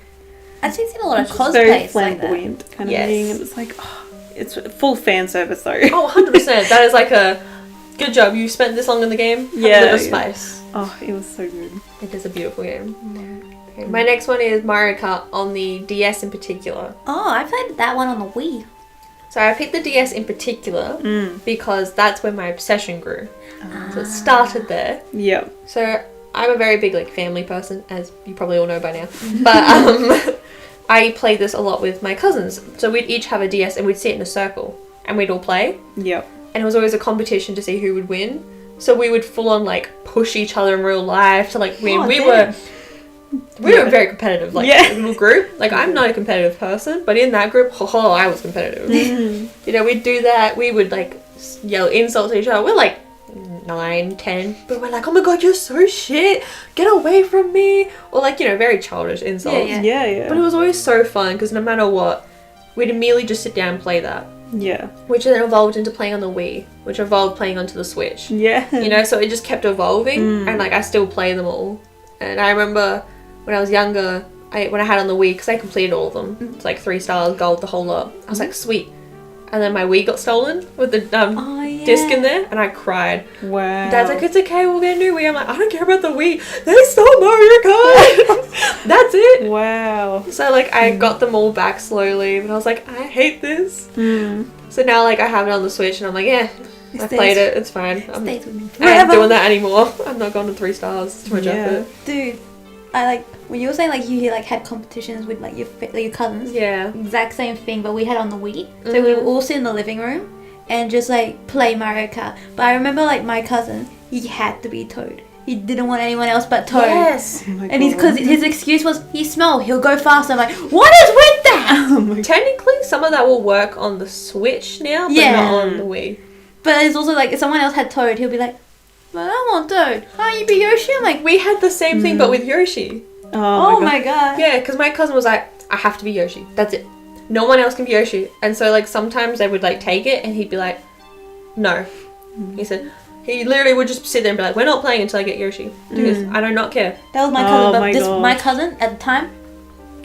I've seen a lot of It's very cosplays like that. flamboyant kind of Yes. thing. And it's like, oh, it's full fan service though. Oh, 100%. That is like a... Good job, you spent this long in the game. Have Yeah, a little yeah. spice. Oh, it was so good. It is a beautiful game. Okay, my next one is Mario Kart on the DS in particular. Oh, I played that one on the Wii. So I picked the DS in particular because that's where my obsession grew. So it started there. Yeah. So I'm a very big like family person, as you probably all know by now. But I played this a lot with my cousins. So we'd each have a DS and we'd sit in a circle and we'd all play. Yep. And it was always a competition to see who would win. So we would full on like push each other in real life to like win. Oh, we damn. were very competitive, like Yeah. a little group. Like I'm not a competitive person, but in that group, I was competitive. You know, we'd do that. We would like yell insults at each other. We're like 9, 10, but we're like, oh my god, you're so shit. Get away from me. Or like, you know, very childish insults. Yeah. Yeah. But it was always so fun because no matter what, we'd immediately just sit down and play that. Yeah. Which then evolved into playing on the Wii, which evolved playing onto the Switch. Yeah. You know, so it just kept evolving, and like I still play them all. And I remember when I was younger, when I had on the Wii, because I completed all of them, it's like 3 stars, gold, the whole lot. I was like, sweet. And then my Wii got stolen with the disc in there, and I cried. Wow. Dad's like, it's okay, we'll get a new Wii. I'm like, I don't care about the Wii. They stole Mario Kart. That's it. Wow. So like I got them all back slowly, but I was like, I hate this. So now like I have it on the Switch, and I'm like, yeah, I played it. It's fine. Stays with me I ain't forever. doing that anymore. I'm not going to 3 stars. It's too much effort. Dude, I like when you were saying like you like had competitions with like your cousins. Yeah. Exact same thing, but we had on the Wii. So we would all sit in the living room and just like play Mario Kart. But I remember like my cousin, he had to be Toad. He didn't want anyone else but Toad. Yes. Oh my And he's God. because his excuse was he smell, he'll go faster. I'm like, what is with that? Oh my God. Technically, some of that will work on the Switch now, but Yeah. not on the Wii. But it's also like if someone else had Toad, he'll be like, but I want Toad. Can't you be Yoshi? I'm like, We had the same thing, but with Yoshi. oh my god. Yeah, because my cousin was like, I have to be Yoshi. That's it. No one else can be Yoshi. And so like sometimes they would like take it, and he'd be like, no. He said, he literally would just sit there and be like, we're not playing until I get Yoshi. Because I do not care. That was my Oh cousin, but my this gosh. my cousin at the time,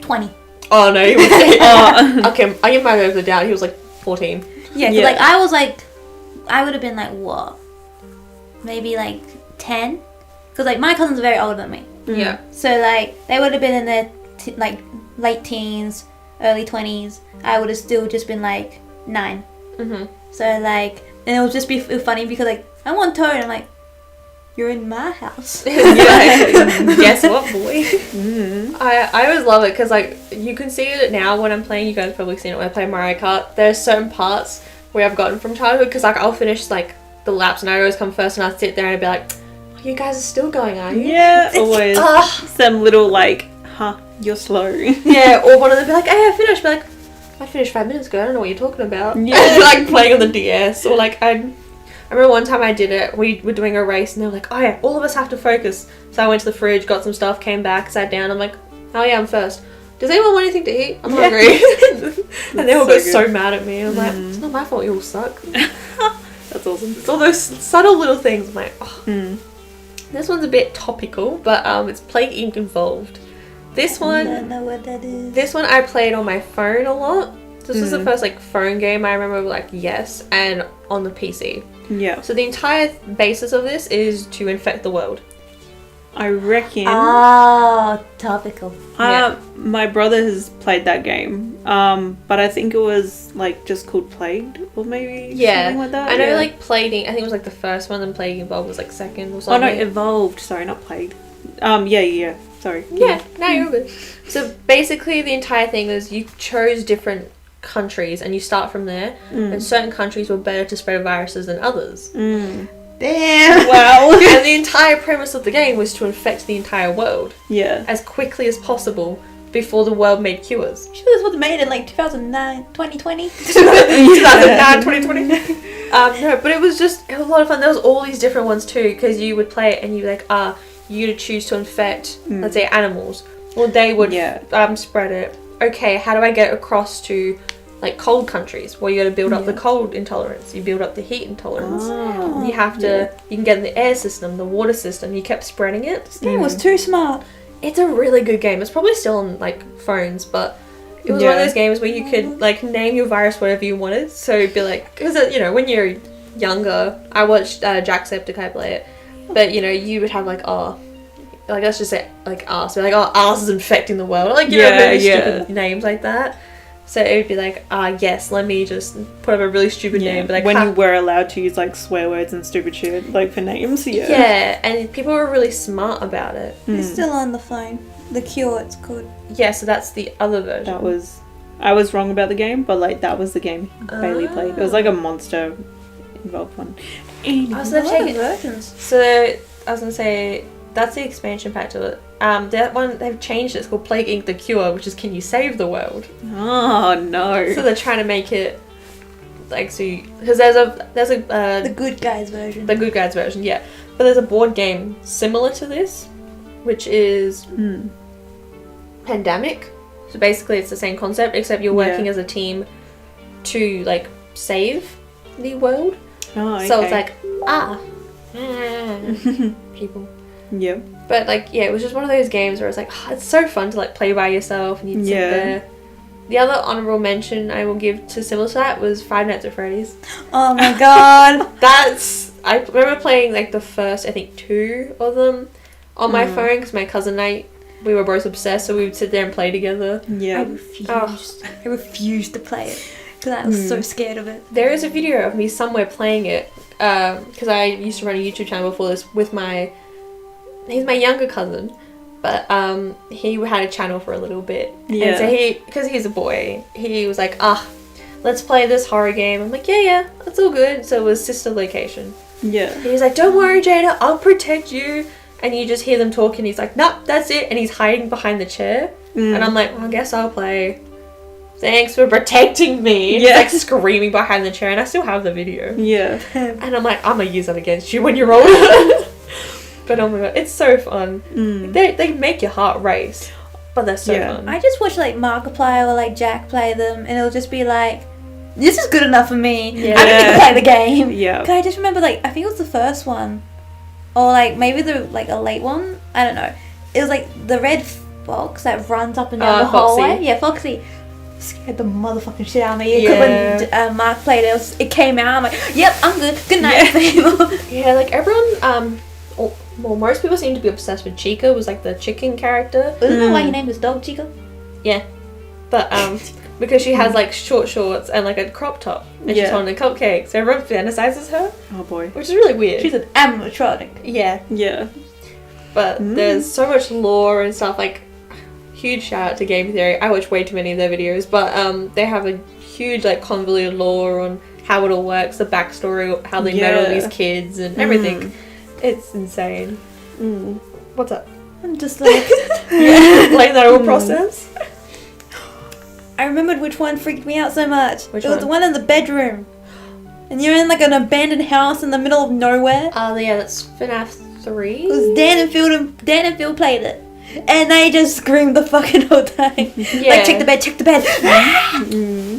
20. Oh no, he was Oh. okay, I give my over the doubt. He was like 14. Yeah, 'cause, Yeah. like I was like, I would have been like what, maybe like 10, because like my cousins are very older than me. Yeah. So like they would have been in their like late teens, early 20s. I would have still just been like 9. So like, and it would just be funny because like I want Toad. I'm like, you're in my house. Guess what, boy? I always love it because like you can see it now when I'm playing. You guys have probably seen it when I play Mario Kart. There's certain parts where I've gotten from childhood because like I'll finish like the laps and I always come first and I'll sit there and I'll be like, oh, you guys are still going, are you? Yeah, always. Some little like, you're slow. Yeah, or one of them be like, hey, I finished. Be like, I finished 5 minutes ago. I don't know what you're talking about. Yeah. Like playing on the DS or like I remember one time I did it. We were doing a race and they were like, oh yeah, all of us have to focus. So I went to the fridge, got some stuff, came back, sat down. I'm like, oh yeah, I'm first. Does anyone want anything to eat? I'm hungry. And they all So got so good. mad at me. I'm like, it's not my fault. You all suck. That's awesome. It's all those subtle little things. I'm like, oh. This one's a bit topical, but it's Plague Inc. involved. This I one. don't know what that is. This one I played on my phone a lot. This was the first like phone game I remember like yes, and on the PC. Yeah. So the entire basis of this is to infect the world. I reckon. Oh, topical. Yeah. My brother has played that game. But I think it was like just called Plagued or maybe something like that. I know yeah. like Plague Inc. I think it was like the first one, then Plague Involved was like second or Oh something. no, Evolved. Sorry, not Plagued. Yeah. Sorry. Yeah, no, you're good. So basically the entire thing is you chose different countries and you start from there, and certain countries were better to spread viruses than others. Damn. Wow. And the entire premise of the game was to infect the entire world Yeah. as quickly as possible before the world made cures. Sure, this was made in like 2009, 2020. 2009, 2020. No, but it was a lot of fun. There was all these different ones too, because you would play it and you'd be like, you to choose to infect, let's say, animals. Or they would spread it. Okay, how do I get across to like cold countries? Well, you got to build up the cold intolerance. You build up the heat intolerance. Oh, you have to. You can get in the air system, the water system. You kept spreading it. This game was too smart. It's a really good game. It's probably still on like phones, but it was one of those games where you could like name your virus whatever you wanted. So it'd be like, because when you're younger, I watched Jacksepticeye play it, but you would have like let's just say like arse. Be like, arse is infecting the world. Like really stupid names like that. So it would be like, yes, let me just put up a really stupid name. But like when you were allowed to use like swear words and stupid shit like for names, Yeah, and people were really smart about it. It's still on the phone. The Cure, it's called. Yeah, so that's the other version. I was wrong about the game, but like that was the game Bailey played. It was like a monster involved one. Versions. So I was gonna say that's the expansion pack to it. That one they've changed it. It's called Plague Inc. The Cure, which is can you save the world? Oh no! So they're trying to make it like because there's a the good guys version. The good guys version, yeah. But there's a board game similar to this, which is Pandemic. So basically, it's the same concept except you're working as a team to like save the world. Oh, okay. So it's like people. Yeah. But like it was just one of those games where it's like it's so fun to like play by yourself and you'd sit there. The other honorable mention I will give to similar to that was Five Nights at Freddy's. Oh my god. I remember playing like the first I think 2 of them on my phone because my cousin and I we were both obsessed, so we would sit there and play together. Yeah. I refused to play it because I was so scared of it. There is a video of me somewhere playing it because I used to run a YouTube channel before this with he's my younger cousin, but he had a channel for a little bit. Yeah. And so because he's a boy, he was like, let's play this horror game. I'm like, yeah, that's all good. So it was Sister Location. Yeah. He's like, don't worry, Jayda, I'll protect you. And you just hear them talking. He's like, nope, that's it. And he's hiding behind the chair. And I'm like, well, I guess I'll play. Thanks for protecting me. And he's like screaming behind the chair. And I still have the video. Yeah. And I'm like, I'm going to use that against you when you're older. But oh my god, it's so fun. They make your heart race. But they're so fun. I just watch like Markiplier or like Jack play them. And it'll just be like, this is good enough for me. Yeah. I don't need to play the game. Yeah. I just remember like, I think it was the first one. Or like maybe a late one. I don't know. It was like the red fox that runs up and down the hallway. Yeah, Foxy. Scared the motherfucking shit out of me. Because when Mark played it, it came out. I'm like, yep, I'm good. Good night, people. Yeah, like everyone. Well, most people seem to be obsessed with Chica. Was like the chicken character. Isn't that why you named this dog Chica? Yeah, but because she has like short shorts and like a crop top, and she's holding a cupcake, so everyone fantasizes her. Oh boy, which is really weird. She's an animatronic. Yeah. Yeah. But there's so much lore and stuff. Like, huge shout out to Game Theory. I watch way too many of their videos, but they have a huge like convoluted lore on how it all works, the backstory, how they met all these kids and everything. It's insane. What's up? I'm just like like that whole process. I remembered which one freaked me out so much. Which it was the one in the bedroom. And you're in like an abandoned house in the middle of nowhere. Oh yeah, that's FNAF 3. It was Dan and Phil played it. And they just screamed the fucking whole time. Yeah. Like, check the bed.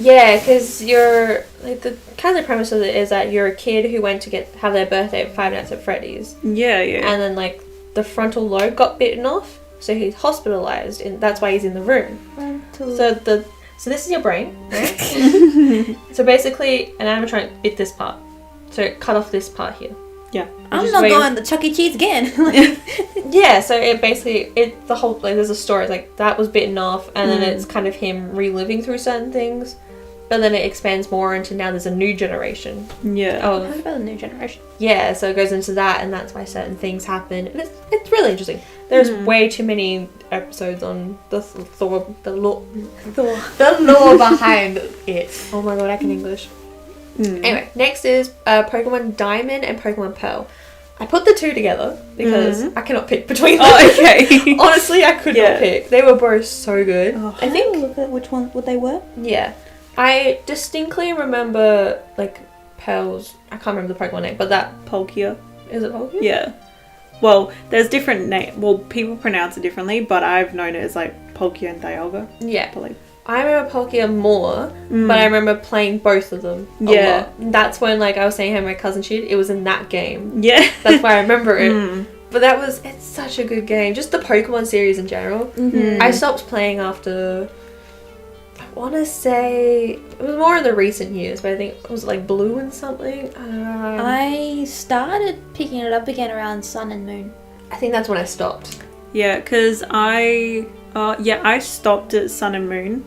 Yeah, because you're like the kind of the premise of it is that you're a kid who went to have their birthday at Five Nights at Freddy's. Yeah. And then like the frontal lobe got bitten off, so he's hospitalized, and that's why he's in the room. So this is your brain, right? So basically, an animatronic bit this part, so it cut off this part here. Yeah. I'm not going to Chuck E. Cheese again. Yeah, so it basically the whole like there's a story it's like that was bitten off, and then it's kind of him reliving through certain things, but then it expands more into now there's a new generation. Yeah. Oh, What about the new generation? yeah. So it goes into that, and that's why certain things happen, and it's really interesting. There's way too many episodes on the lore behind it. Oh my god, I can English. Anyway, next is Pokemon Diamond and Pokemon Pearl. I put the two together because I cannot pick between them. Oh, okay. Honestly, I could not pick. They were both so good. Oh. I think. Look at which one would they were. Yeah, I distinctly remember like Pearl's. I can't remember the Pokemon name, but that Palkia. is it Palkia? Yeah. Well, there's different names. Well, people pronounce it differently, but I've known it as like Palkia and Dialga. Yeah. But, like, I remember Palkia more, but I remember playing both of them a lot. That's when, like, I was saying how my cousin cheated. It was in that game. Yeah. That's why I remember it. But it's such a good game. Just the Pokemon series in general. I stopped playing after, I want to say, it was more in the recent years, but I think it was like Blue and something. I started picking it up again around Sun and Moon. I think that's when I stopped. Yeah, because I stopped at Sun and Moon.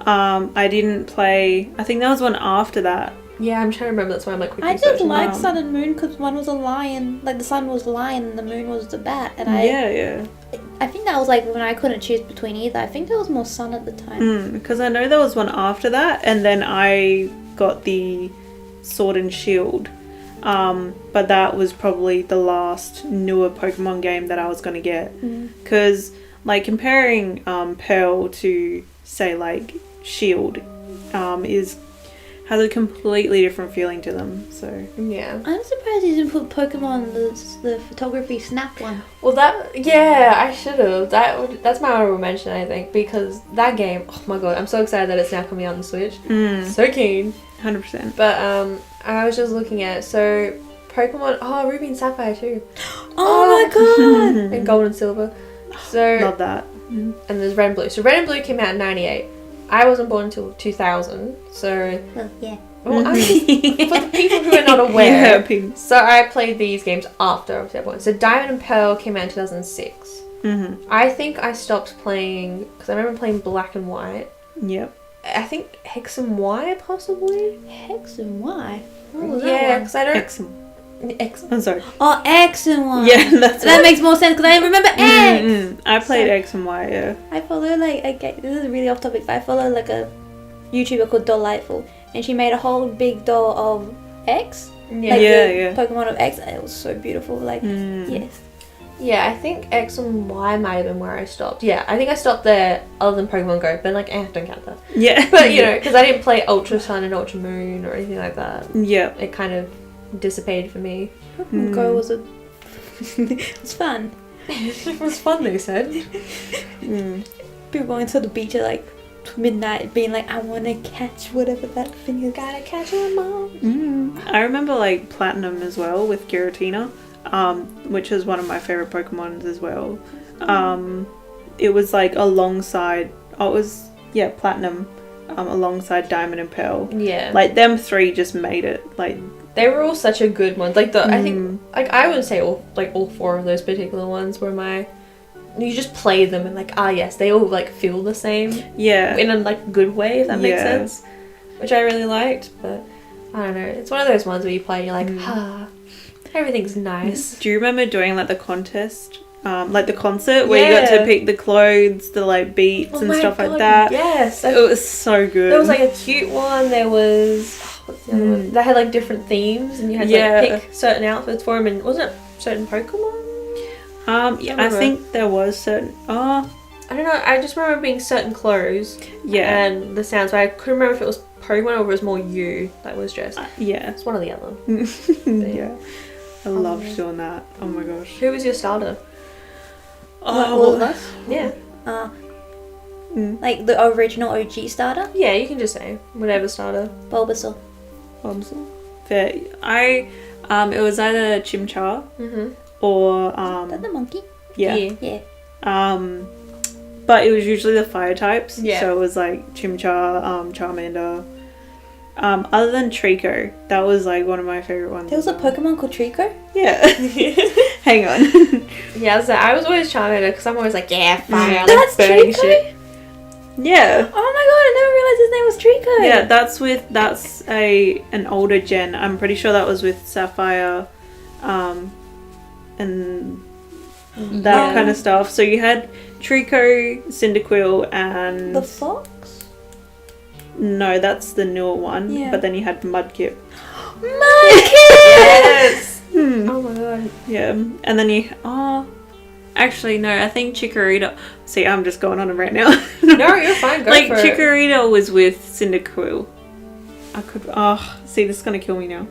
I didn't play. I think there was one after that. Yeah, I'm trying to remember. That's why I'm like quickly I did searching. like Sun and Moon because one was a lion, like the sun was the lion and the moon was the bat. And I think that was like when I couldn't choose between either. I think there was more Sun at the time. Because I know there was one after that, and then I got the Sword and Shield. But that was probably the last newer Pokemon game that I was going to get. Because, like, comparing Pearl to, say, like, Shield has a completely different feeling to them. So yeah, I'm surprised you didn't put Pokemon the photography snap one. Well, I should have. That's my honorable mention, I think, because that game. Oh my god, I'm so excited that it's now coming out on the Switch. So keen. 100%. But I was just looking at Pokemon. Oh, Ruby and Sapphire too. Oh my god. And Gold and Silver. So love that. And there's Red and Blue. So Red and Blue came out in '98. I wasn't born until 2000, so... Well, yeah. Well, I'm just, for the people who are not aware, so I played these games after I was born. So Diamond and Pearl came out in 2006. I think I stopped playing, because I remember playing Black and White. Yep. I think X and Y, possibly? X and Y? Yeah, because I don't... X. I'm sorry. Oh, X and Y. Yeah, that makes more sense because I remember X. I played X and Y. Yeah. I follow this is really off topic, but I follow like a YouTuber called Delightful, and she made a whole big doll of X. Yeah. Pokemon of X, and it was so beautiful. Like yes. Yeah, I think X and Y might have been where I stopped. Yeah, I think I stopped there other than Pokemon Go, but like, don't count that. Yeah. But you know, because I didn't play Ultra Sun and Ultra Moon or anything like that. Yeah. It kind of dissipated for me. Pokemon Go was it was fun. It was fun, they said. People going to the beach at like midnight being like, I want to catch whatever that thing is. Gotta catch them all. I remember like Platinum as well with Giratina, which is one of my favorite Pokemon as well. It was like alongside Platinum alongside Diamond and Pearl. Yeah, like them three just made it. Like they were all such a good one. Like I think like I wouldn't say all four of those particular ones were my. You just play them and like yes, they all like feel the same. Yeah, in a like good way, if that makes sense. Which I really liked, but I don't know. It's one of those ones where you play and you're like, everything's nice. Do you remember doing like the contest? Like the concert where you got to pick the clothes, the like beats and stuff like that. Yes, it was so good. There was like a cute one. There was what's the other one? They had like different themes, and you had to like, pick certain outfits for them. And wasn't it certain Pokemon? I think there was certain. I don't know. I just remember being certain clothes. Yeah, and the sounds. But I couldn't remember if it was Pokemon or if it was more you that was dressed. Yeah, it's one or the other. Yeah, I loved doing that. Oh my gosh. Who was your starter? All of us? Yeah. Like the original OG starter? Yeah, you can just say whatever starter. Bulbasaur. Fair. It was either Chimchar or Is that the monkey? Yeah. But it was usually the fire types. Yeah. So it was like Chimchar, Charmander. Other than Trico, that was like one of my favorite ones. There was a Pokemon called Trico? Yeah. Hang on. Yeah, so I was always Charmander because I'm always like, fire, that's like burning Trico? shit. Yeah. Oh my god, I never realized his name was Trico. Yeah, that's an older gen. I'm pretty sure that was with Sapphire, and that kind of stuff. So you had Trico, Cyndaquil, and the fox. No, that's the newer one. Yeah. But then you had Mudkip. Mudkip. Oh my god. Yeah. And then actually, no, I think Chikorita. See, I'm just going on it right now. No, you're fine. Go like, for it. Chikorita was with Cyndaquil. I could. See, this is gonna kill me now.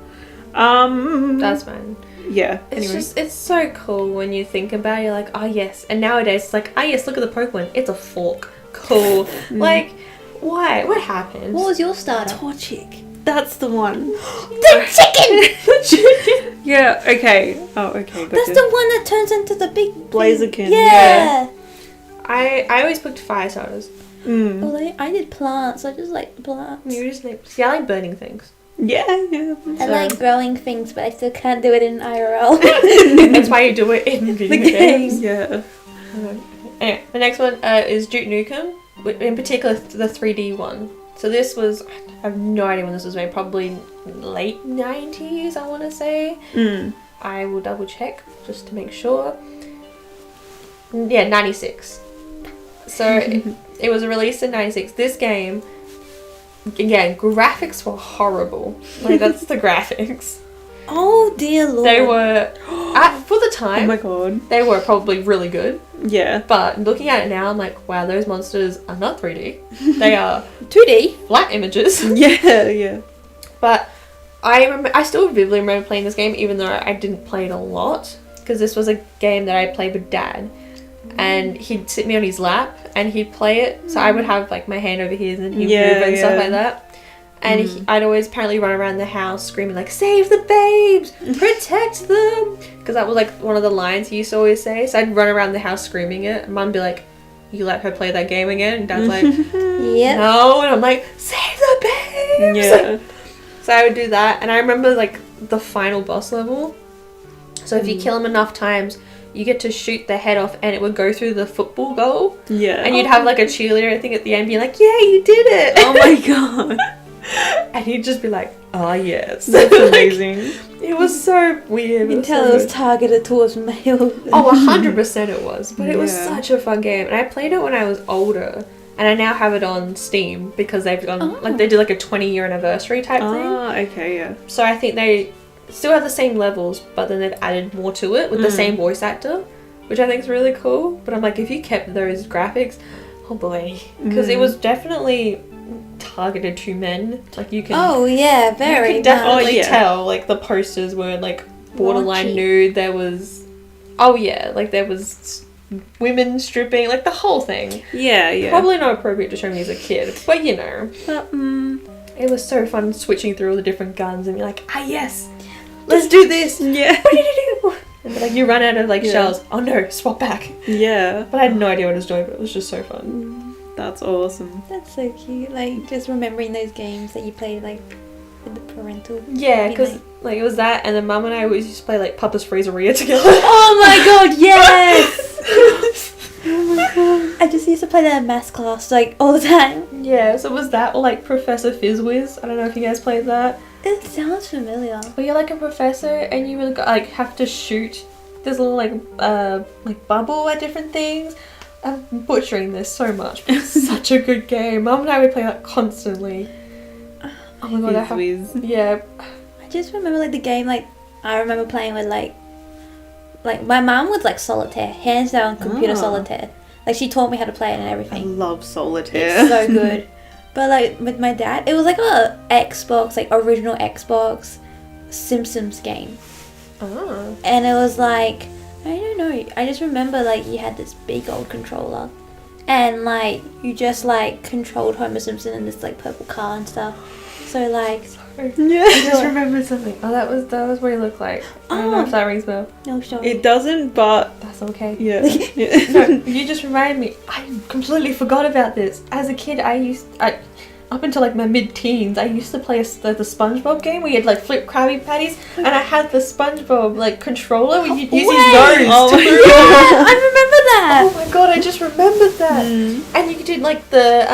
That's fine. Yeah. It's so cool when you think about it. You're like, oh yes. And nowadays, it's like, oh yes, look at the Pokemon. It's a fork. Cool. Like, why? What happened? What was your starter? Torchic. That's the one. The chicken! Yeah, okay. Oh, okay. That's the one that turns into the big Blaziken. Yeah. I always picked fire starters. Well, I did plants. I just like plants. You just like, see, I like burning things. Yeah. I like growing things, but I still can't do it in IRL. That's why you do it in video games. Yeah. Anyway, the next one is Duke Nukem, in particular the 3D one. So this was, I have no idea when this was made, probably late 90s, I want to say. I will double check just to make sure. Yeah, 96. So it was released in 96. This game, again, graphics were horrible. Like, that's the graphics. Oh dear lord. They were, for the time, Oh my god. they were probably really good. Yeah. But looking at it now, I'm like, wow, those monsters are not 3D. They are 2D. flat images. Yeah. But I still vividly remember playing this game, even though I didn't play it a lot. Because this was a game that I played with Dad. And he'd sit me on his lap and he'd play it. So I would have like my hand over his and he'd move and stuff like that. And I'd always apparently run around the house screaming like, save the babes! Protect them! Because that was like one of the lines he used to always say. So I'd run around the house screaming it. And Mum'd be like, you let her play that game again? And Dad's like, Yep. no. And I'm like, save the babes! Yeah. So I would do that. And I remember like the final boss level. So if you kill him enough times, you get to shoot the head off and it would go through the football goal. Yeah. And you'd have like a cheerleader, I think, at the end being like, yeah, you did it! Oh my god. And he'd just be like, oh yes. That's amazing. It was so weird. You can tell it was targeted towards male. Oh, 100% it was. But it was Yeah. such a fun game. And I played it when I was older. And I now have it on Steam because they've gone, like, they did like a 20-year anniversary type thing. Oh, okay, yeah. So I think they still have the same levels, but then they've added more to it with the same voice actor, which I think is really cool. But I'm like, if you kept those graphics, oh boy. Because it was definitely targeted to men. Like, you can... Oh yeah, very. You can definitely much. tell, like, the posters were, like, borderline Raunchy. nude. There was... Oh, yeah. Like, there was women stripping. Like, the whole thing. Yeah. Probably not appropriate to show me as a kid. But, you know. But, It was so fun switching through all the different guns and you're like, ah, yes. Let's do this. yeah. And, like, you run out of, like, shells. Oh, no. Swap back. Yeah. But I had no idea what I was doing, but it was just so fun. That's awesome. That's so cute. Like just remembering those games that you played like with the parental. Yeah, because, Midnight. like, it was that, and then Mum and I always used to play, like, Papa's Freezeria together. Oh my god, yes! Oh my god. I just used to play that in maths class like all the time. Yeah, so it was that or, like, Professor Fizzwiz. I don't know if you guys played that. It sounds familiar. Where you're, like, a professor, and you really, like, have to shoot this little, like, bubble at different things. I'm butchering this so much, but it's such a good game. Mum and I would play that constantly. Oh my god, yeah. I just remember like the game like I remember playing with like my mum was like solitaire, hands down computer solitaire. Like she taught me how to play it and I everything. love solitaire. It's so good. But like with my dad, it was like a Xbox, like original Xbox Simpsons game. Oh. And it was like, I don't know, I just remember like you had this big old controller and like you just like controlled Homer Simpson in this like purple car and stuff. So like Yeah. I just remembered something. Oh, that was what he looked like. I don't know if that rings a bell. no sure. It doesn't, but That's okay. yeah. No, you just reminded me. I completely forgot about this. As a kid, up until like my mid-teens, I used to play the SpongeBob game where you had like flip Krabby Patties, and I had the SpongeBob like controller where you'd use his nose. Oh to my move. Yeah, I remember that. Oh my god, I just remembered that. And you did like the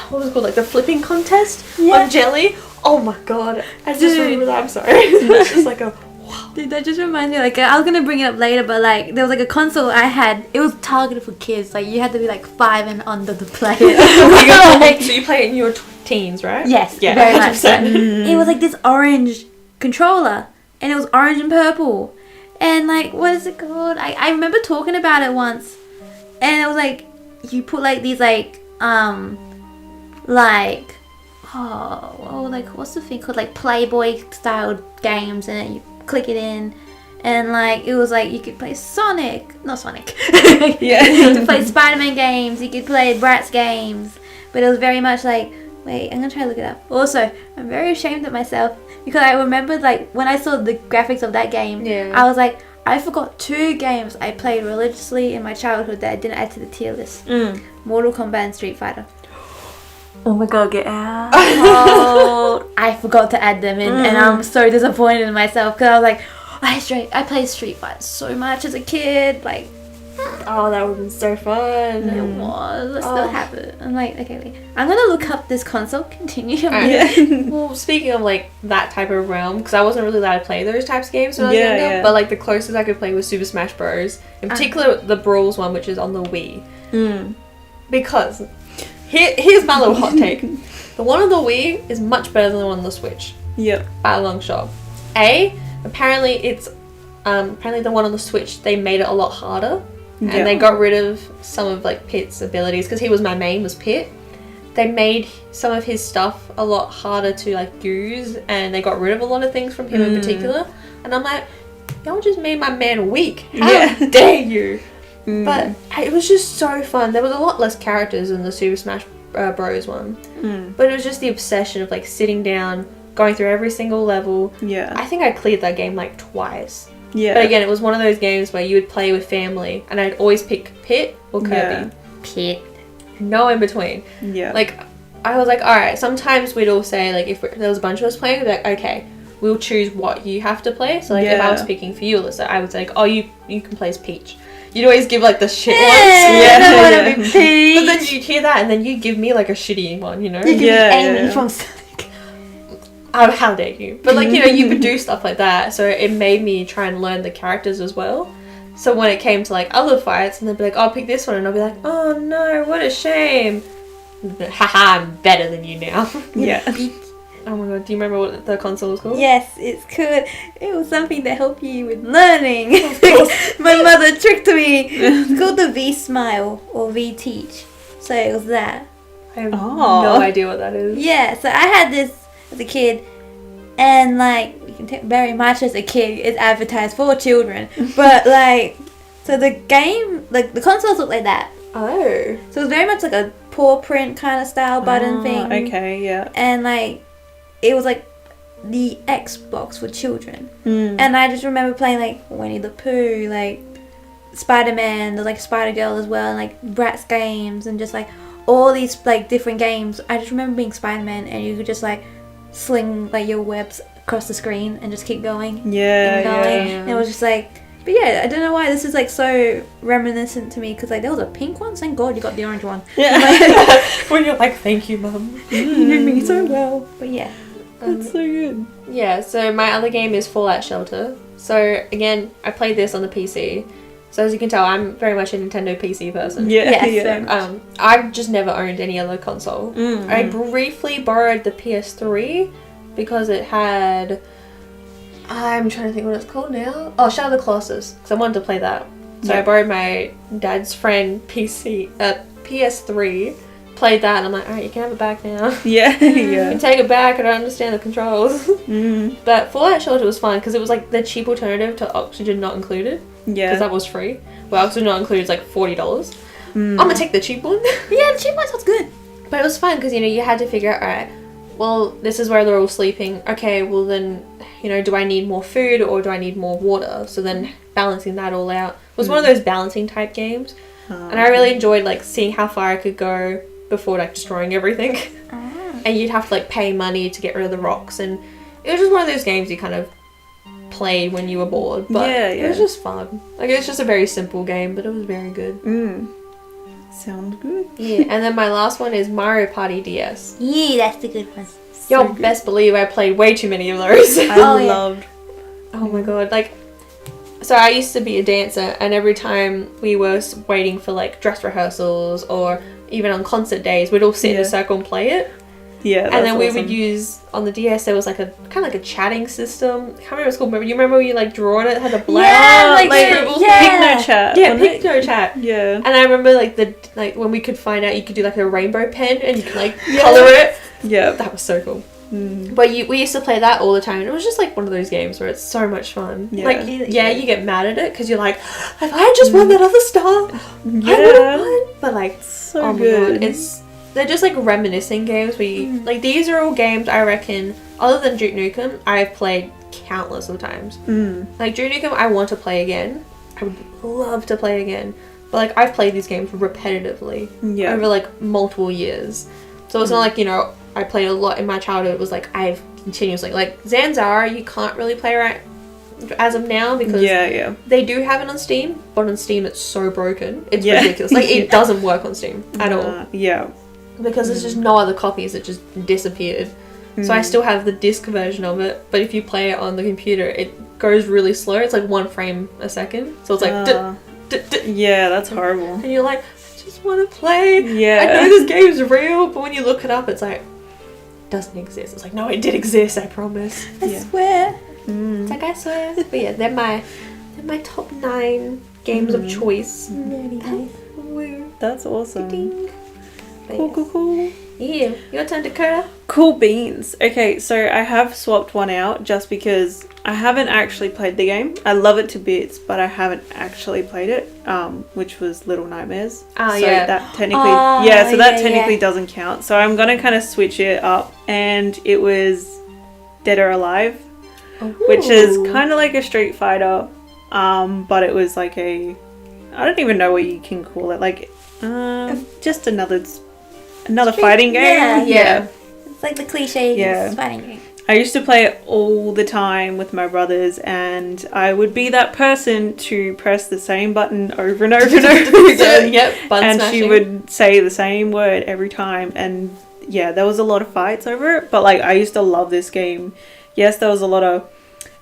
what was it called, like the flipping contest on Jelly. Oh my god, I just remember that. I'm sorry. It's just like a wow. Dude, that just reminds me, like, I was gonna bring it up later, but, like, there was, like, a console I had, it was targeted for kids, like, you had to be, like, 5 and under to play it. So you play it in your teens, right? Yes, Yeah, very much so. 100%. It was, like, this orange controller, and it was orange and purple. And like, what is it called? I remember talking about it once, and it was like you put like these like what's the thing called, like Playboy style games, and then you click it in, and like it was like you could play you could play Spider-Man games, you could play Bratz games, but it was very much like, wait, I'm gonna try to look it up. Also, I'm very ashamed of myself because I remembered like when I saw the graphics of that game, I was like, I forgot 2 games I played religiously in my childhood that I didn't add to the tier list. Mortal Kombat and Street Fighter. Oh my god, get out. Oh, I forgot to add them in, and I'm so disappointed in myself because I was like, I played Street Fighter so much as a kid, like, oh, that would have been so fun. It was. I still have it. I'm like, okay, wait, I'm gonna look up this console. Continue. Well, speaking of like that type of realm, because I wasn't really allowed to play those types of games when I was younger, but like the closest I could play was Super Smash Bros. In particular, the Brawls one, which is on the Wii. Because here's my little hot take: the one on the Wii is much better than the one on the Switch. Yep. By a long shot. Apparently it's apparently the one on the Switch, they made it a lot harder. And they got rid of some of like Pit's abilities, because he was my main, was Pit. They made some of his stuff a lot harder to like use, and they got rid of a lot of things from him in particular. And I'm like, y'all just made my man weak. How dare you? But it was just so fun. There was a lot less characters in the Super Smash Bros one. But it was just the obsession of like sitting down, going through every single level. I think I cleared that game like twice. But again, it was one of those games where you would play with family, and I'd always pick Pit or Kirby. Pit. No in between. Like, I was like, alright, sometimes we'd all say, like, if there was a bunch of us playing, we'd be like, okay, we'll choose what you have to play. So, like, if I was picking for you, Alyssa, I would say, like, oh, you can play as Peach. You'd always give, like, the shit ones. I don't want to be Peach. But then you'd hear that, and then you'd give me, like, a shitty one, you know? You could be Amy from Sonic. Oh, how dare you. But, like, you know, you could do stuff like that. So it made me try and learn the characters as well. So when it came to, like, other fights, and they'd be like, oh, pick this one. And I'll be like, oh, no, what a shame. Haha, I'm better than you now. Oh, my God. Do you remember what the console was called? Yes, it's good. It was something to help you with learning. My mother tricked me. It's called the V-Smile or V-Teach. So it was that. I have no idea what that is. Yeah, so I had this as a kid, and like you can tell very much as a kid it's advertised for children, but like, so the game, like the consoles look like that. Oh, so it's very much like a paw print kind of style button thing. Okay, yeah. And like it was like the Xbox for children. And I just remember playing like Winnie the Pooh, like Spider-Man, the like Spider-Girl as well, and like Bratz games, and just like all these like different games. I just remember being Spider-Man, and you could just like sling like your webs across the screen and just keep going. And it was just like, but yeah, I don't know why this is like so reminiscent to me, because like there was a pink one. Thank God you got the orange one. When you're like, thank you, Mum. You knew me so well. But yeah, that's so good. Yeah, so my other game is Fallout Shelter. So again, I played this on the PC. So as you can tell, I'm very much a Nintendo PC person. I've just never owned any other console. I briefly borrowed the PS3 because it had, I'm trying to think what it's called now. Oh, Shadow of the Colossus, because I wanted to play that. So I borrowed my dad's friend PS3, played that, and I'm like, alright, you can have it back now. You can take it back, I don't understand the controls. But Fallout Shelter was fun because it was like the cheap alternative to Oxygen Not Included. Because that was free. Well, Oxygen Not Included is like $40. I'm gonna take the cheap one. the cheap one sounds good. But it was fun because, you know, you had to figure out, alright, well, this is where they're all sleeping. Okay, well then, you know, do I need more food or do I need more water? So then balancing that all out. It was one of those balancing type games. And I really enjoyed like seeing how far I could go before like destroying everything. And you'd have to like pay money to get rid of the rocks, and it was just one of those games you kind of played when you were bored, but it was just fun. Like, it's just a very simple game, but it was very good. Sounds good. And then my last one is Mario Party DS. That's the good one. You'll best believe I played way too many of those. I loved. Oh my god, like, so I used to be a dancer, and every time we were waiting for like dress rehearsals or even on concert days, we'd all sit in a circle and play it. Yeah, and then we awesome. would use on the DS. There was like a kind of like a chatting system. I can't remember what it's called. Remember? You remember when you like draw on it, had the black scribbles? PicnoChat. Yeah, PicnoChat. Yeah. And I remember like when we could find out you could do like a rainbow pen and you could like color it. Yeah. That was so cool. Mm. But we used to play that all the time, and it was just like one of those games where it's so much fun. Yeah. Like, you get mad at it because you're like, if I had just won that other star, I would have won. But like, So my good. God, they're just like reminiscing games where you, like, these are all games I reckon, other than Duke Nukem, I've played countless of times. Like Duke Nukem, I want to play again. I would love to play again. But like, I've played these games repetitively over like multiple years. So it's not like, you know, I played a lot in my childhood. It was like I've continuously, like Zanzara, you can't really play right as of now because they do have it on Steam, but on Steam it's so broken. It's ridiculous. Like it doesn't work on Steam at all. Yeah. Because there's just no other copies. It just disappeared. So I still have the disc version of it, but if you play it on the computer, it goes really slow. It's like 1 frame a second. So it's like yeah, that's horrible. And you're like, I just want to play. Yeah. I know this game's real, but when you look it up, it's like, it doesn't exist. It's like, no, it did exist, I promise. I swear. It's like, I swear. But yeah, they're my top 9 games of choice. Very nice. Woo. That's awesome. Ding. But Cool, yes. cool, cool. Yeah, your turn, Dakota. Cool beans. Okay, so I have swapped one out just because I haven't actually played the game. I love it to bits, but I haven't actually played it, which was Little Nightmares. Oh, so yeah. that technically, Oh, that technically doesn't count. So I'm gonna kind of switch it up, and it was Dead or Alive, which is kind of like a Street Fighter, but it was like I don't even know what you can call it, like just another fighting game. Yeah. It's like the cliche fighting game. I used to play it all the time with my brothers, and I would be that person to press the same button over and over and over again. Button And smashing. she would say the same word every time, and yeah, there was a lot of fights over it, but like I used to love this game. Yes, there was a lot of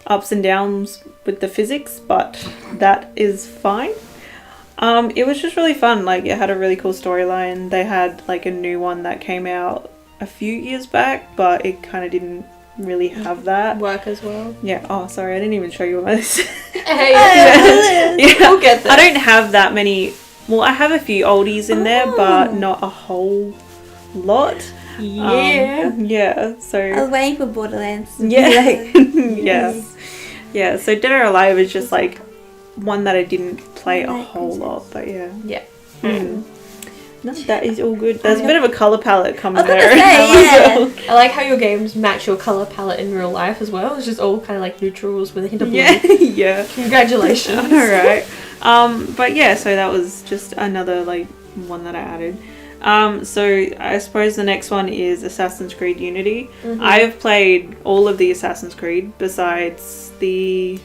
ups and downs with the physics, but that is fine. It was just really fun. Like, it had a really cool storyline. They had like a new one that came out a few years back, but it kind of didn't really have that work as well. Yeah. Oh, sorry, I didn't even show you my list. Hey, we'll get there. I don't have that many. Well, I have a few oldies in there, but not a whole lot. Yeah. So I was waiting for Borderlands. Yeah. So Dead or Alive is just like one that I didn't play a whole lot, but yeah. No, that is all good. There's a bit of a colour palette coming there. I like how your games match your colour palette in real life as well. It's just all kind of like neutrals with a hint of blue. Yeah. Congratulations. Alright. But yeah, so that was just another like one that I added. So I suppose the next one is Assassin's Creed Unity. I've played all of the Assassin's Creed besides the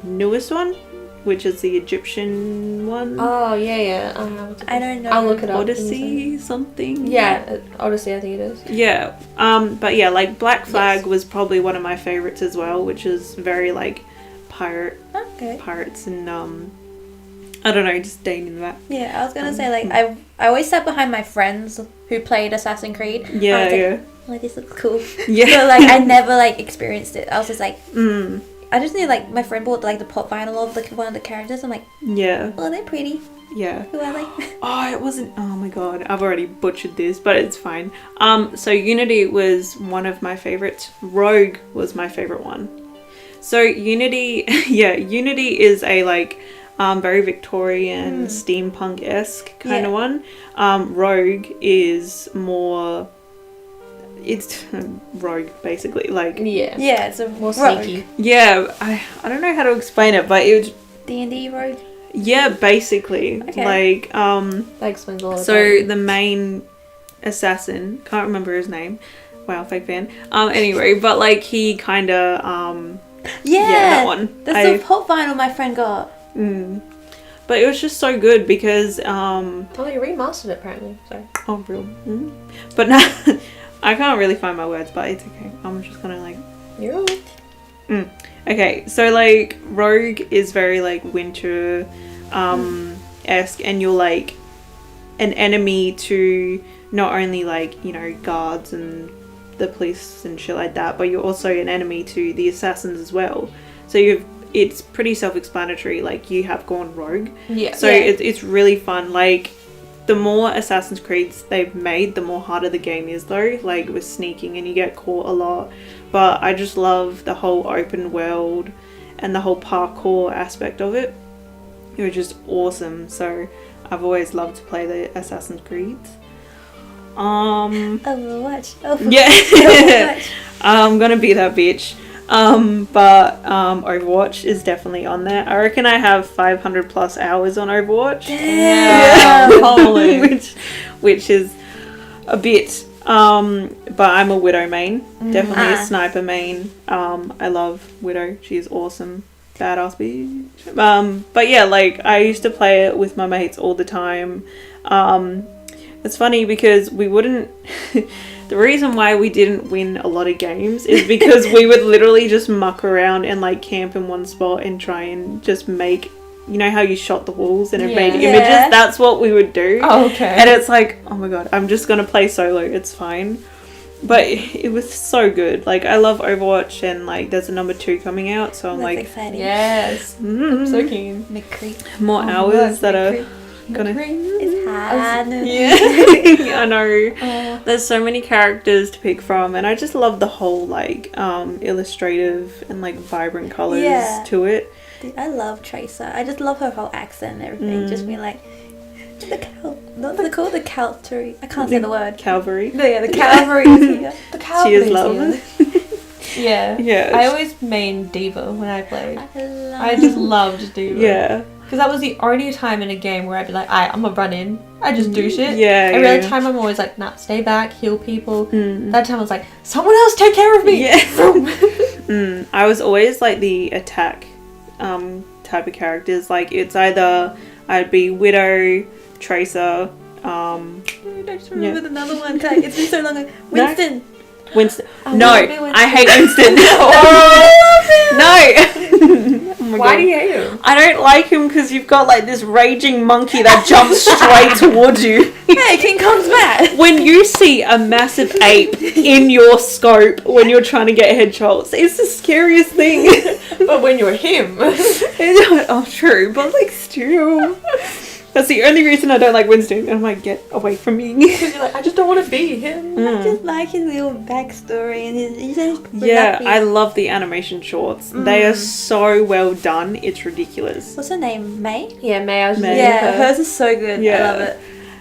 newest one, which is the Egyptian one. Oh, yeah. I don't know. I'll look it up. Odyssey something? Yeah, Odyssey I think it is. Yeah. But yeah, like Black Flag was probably one of my favorites as well, which is very like pirates and I don't know, just staying in that. Yeah, I was gonna say like I always sat behind my friends who played Assassin's Creed. Yeah. Like, this looks cool. Yeah. But like I never like experienced it. I was just like I just knew like my friend bought like the pop vinyl of like one of the characters. I'm like, oh, they're pretty. Yeah. Who are they? It wasn't. Oh my god, I've already butchered this, but it's fine. So Unity was one of my favorites. Rogue was my favorite one. So Unity, Unity is a like very Victorian steampunk-esque kind of one. Rogue is more. It's rogue basically, like it's a more sneaky. Yeah, I don't know how to explain it, but it was D&D rogue. Yeah, basically. Like that explains a lot. So the main assassin, can't remember his name. Wow, fake fan. Anyway, but like he kind of that one. That's the pop vinyl my friend got. But it was just so good because they remastered it apparently. Sorry. Oh, real. But now I can't really find my words, but it's okay. I'm just gonna like. You're right. Okay, so like Rogue is very like winter esque, and you're like an enemy to not only like, you know, guards and the police and shit like that, but you're also an enemy to the assassins as well. So it's pretty self-explanatory, like you have gone rogue. Yeah. So it's really fun. Like the more Assassin's Creeds they've made, the more harder the game is though, like with sneaking, and you get caught a lot. But I just love the whole open world and the whole parkour aspect of it. It was just awesome. So I've always loved to play the Assassin's Creeds. Overwatch. Yeah. Overwatch. I'm gonna be that bitch. But Overwatch is definitely on there. I reckon I have 500 plus hours on Overwatch. Damn. Holy. which is a bit. But I'm a Widow main. Definitely a sniper main. I love Widow. She's awesome. Badass bitch. But yeah, like I used to play it with my mates all the time. It's funny because we wouldn't. The reason why we didn't win a lot of games is because we would literally just muck around and like camp in one spot and try and just make, you know how you shot the walls and it made images? That's what we would do. Oh, okay. And it's like, oh my god, I'm just gonna play solo, it's fine. But it was so good. Like I love Overwatch, and like there's a number 2 coming out, so I'm That's like, exciting. Yes. I'm so keen. McCree. more hours that are gonna. It's hard. Yeah. I know. There's so many characters to pick from, and I just love the whole like illustrative and like vibrant colors to it. Dude, I love Tracer. I just love her whole accent and everything. Just being like the cavalry. I can't say the word. Cavalry. The cavalry is here. The cow. She is love. Yeah. Yeah. I always main Diva when I played. I just loved Diva. Yeah. Because that was the only time in a game where I'd be like, I'm gonna run in. I just do shit. Yeah. Every other time I'm always like, nah, stay back, heal people. That time I was like, someone else take care of me. Yeah. I was always like the attack type of characters. Like it's either I'd be Widow, Tracer, I just remembered another one. It's been so long. Winston. Winston. I No, wanna be Winston. I hate Winston. No. Oh my Why God. do you hate him? I don't like him because you've got like this raging monkey that jumps straight towards you. Hey, King Kong's back. When you see a massive ape in your scope when you're trying to get headshots, it's the scariest thing. But when you're him. Oh, true, but like still. That's the only reason I don't like Winston. And I'm like, get away from me. Because you're like, I just don't want to be him. I just like his little backstory and he's just Yeah, fluffy. I love the animation shorts. They are so well done. It's ridiculous. What's her name? May? Yeah, May. I was just May. Yeah, her. hers is so good. I love it.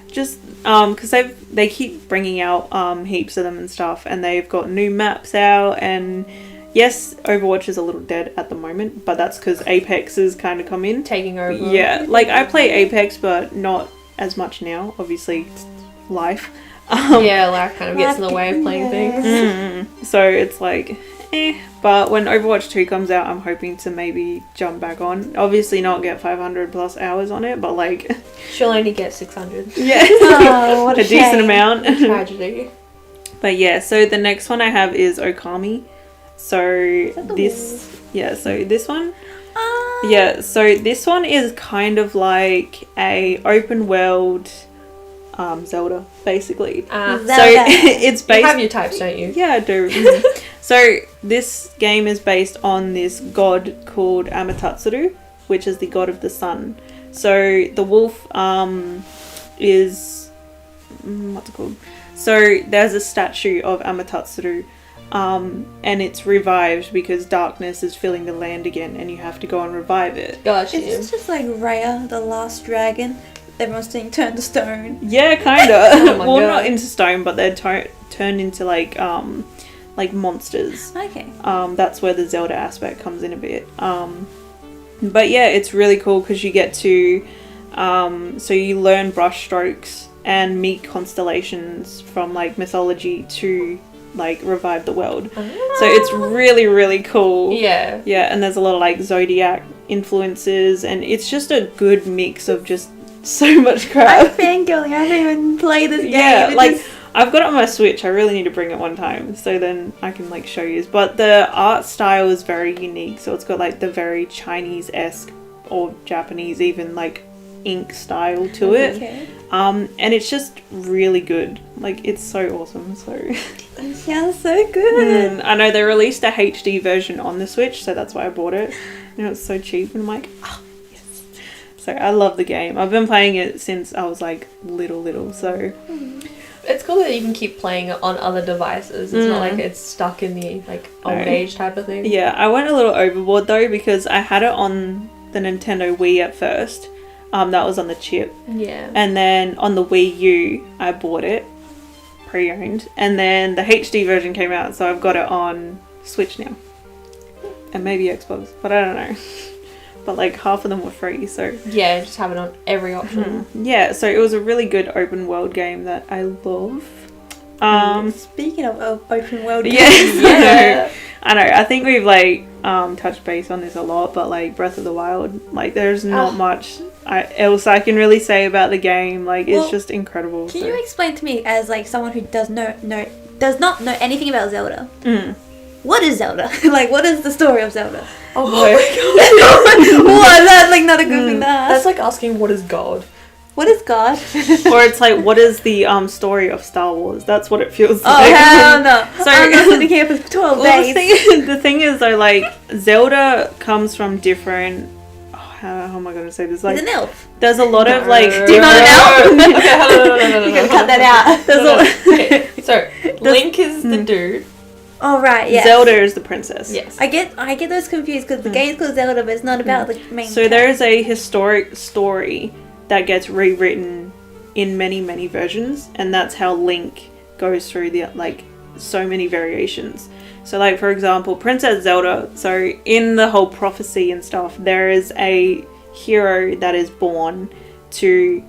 Just because they keep bringing out heaps of them and stuff, and they've got new maps out. And yes, Overwatch is a little dead at the moment, but that's because Apex has kind of come in. Taking over. Yeah, like I play Apex, but not as much now. Obviously, it's life. Yeah, life kind of gets in the way of playing things. So it's like, But when Overwatch 2 comes out, I'm hoping to maybe jump back on. Obviously not get 500 plus hours on it, but like... She'll only get 600. Yeah. Oh, what a decent amount. Tragedy. But yeah, so the next one I have is Okami. So this... Yeah, so this one... Yeah, so this one is kind of like a open world Zelda, basically. Zelda. So it's based... You have your types, don't you? Yeah, I do. So this game is based on this god called Amatatsuru, which is the god of the sun. So the wolf is... what's it called? So there's a statue of Amatatsuru. And it's revived because darkness is filling the land again and you have to go and revive it. Gotcha. Is this just like Raya, the last dragon? Everyone's saying turn to stone. Yeah, kinda. Oh my Well, God. not into stone, but they're turned into like monsters. Okay. That's where the Zelda aspect comes in a bit. But yeah, it's really cool because you get to so you learn brush strokes and meet constellations from like mythology to like revive the world. So it's really, really cool. Yeah. Yeah, and there's a lot of like zodiac influences, and it's just a good mix of just so much I'm crap. fangirling. I haven't even played this game. Yeah, It like just- I've got it on my Switch. I really need to bring it one time, so then I can like show you. But the art style is very unique. So it's got like the very Chinese-esque or Japanese even like ink style to it. Okay. And it's just really good. Like, it's so awesome. So It sounds so good. I know they released a HD version on the Switch, so that's why I bought it. You know, it's so cheap, and I'm like, yes. So I love the game. I've been playing it since I was like little. So It's cool that you can keep playing it on other devices. It's not like it's stuck in the like old age type of thing. yeah, I went a little overboard though because I had it on the Nintendo Wii at first. That was on the chip. Yeah. And then on the Wii U, I bought it pre-owned. And then the HD version came out, so I've got it on Switch now. And maybe Xbox, but I don't know. But like half of them were free, so... Yeah, just have it on every option. Yeah, so it was a really good open world game that I love. Speaking of open world games. Yeah. I know. I think we've like touched base on this a lot, but like Breath of the Wild, like there's not much else I can really say about the game. Like it's just incredible. Can you explain to me, as like someone who does not know anything about Zelda, what is Zelda? Like, what is the story of Zelda? Oh my god! What? That's like not a good thing to ask. That's like asking what is God. What is God? Or it's like, what is the story of Star Wars? That's what it feels like. Oh hell no! So I'm not sitting here for 12 days. The thing is though, like Zelda comes from different. How am I gonna say this? Like, He's an elf. there's a lot of like. Do you know an elf? No. You gotta cut that out. Okay, so Link is the dude. Oh right, yeah. Zelda is the princess. Yes. I get those confused because the game's called Zelda, but it's not about the main. So there is a historic story that gets rewritten in many versions, and that's how Link goes through the like so many variations. So like for example, Princess Zelda, so in the whole prophecy and stuff, there is a hero that is born to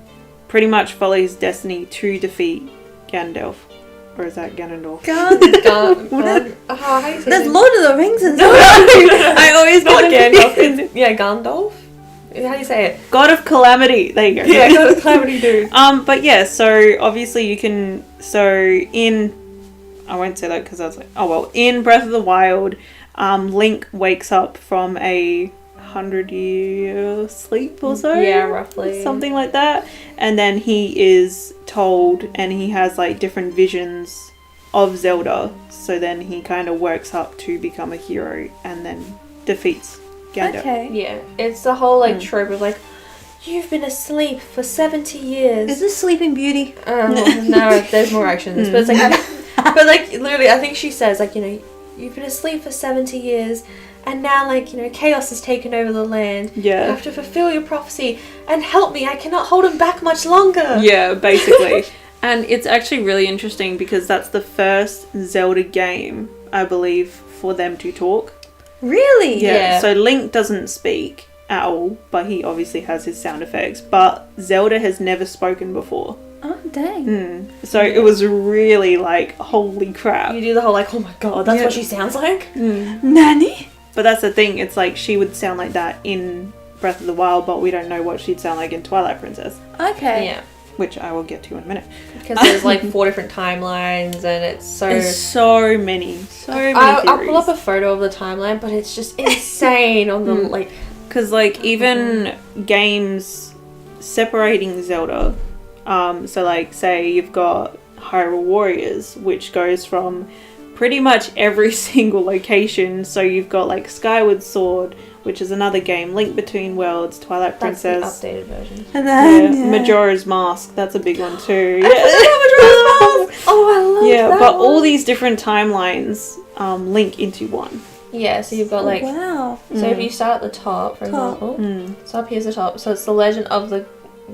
pretty much follow his destiny to defeat Gandalf. Or is that Ganondorf? How do you say There's it? Lord of the Rings and No, stuff. I always not Gandalf. It's, Gandalf. How do you say it? God of Calamity. There you go. Yeah, God of Calamity dude. But yeah, so obviously you can. So in, I won't say that because I was like, oh well. In Breath of the Wild, Link wakes up from a 100-year sleep or so. Yeah, roughly. Something like that. And then he is told, and he has like different visions of Zelda. So then he kind of works up to become a hero and then defeats Gandalf. Okay. Yeah, it's the whole like trope of like, you've been asleep for 70 years. Is this Sleeping Beauty? No, there's more action in this, but it's like, but like literally, I think she says like, you've been asleep for 70 years. And now, like, chaos has taken over the land. Yeah. You have to fulfill your prophecy and help me. I cannot hold him back much longer. Yeah, basically. And it's actually really interesting because that's the first Zelda game, I believe, for them to talk. Really? Yeah. So Link doesn't speak at all, but he obviously has his sound effects. But Zelda has never spoken before. Oh, dang. So it was really like, holy crap. You do the whole like, oh my god, that's what she sounds like? Nani? But that's the thing, it's like she would sound like that in Breath of the Wild, but we don't know what she'd sound like in Twilight Princess. Okay. Yeah. Which I will get to in a minute. Because there's like 4 different timelines and it's so... There's so many theories. I'll pull up a photo of the timeline, but it's just insane on the like... Because like even games separating Zelda, so like say you've got Hyrule Warriors, which goes from pretty much every single location. So you've got like Skyward Sword, which is another game, Link Between Worlds, Twilight Princess. That's the updated version. And then, Majora's Mask, that's a big one too. Majora's Mask! Oh, I love that but one. all these different timelines link into one. Yeah, so you've got like... wow. So if you start at the top, for example, so up here's the top. So it's the legend of the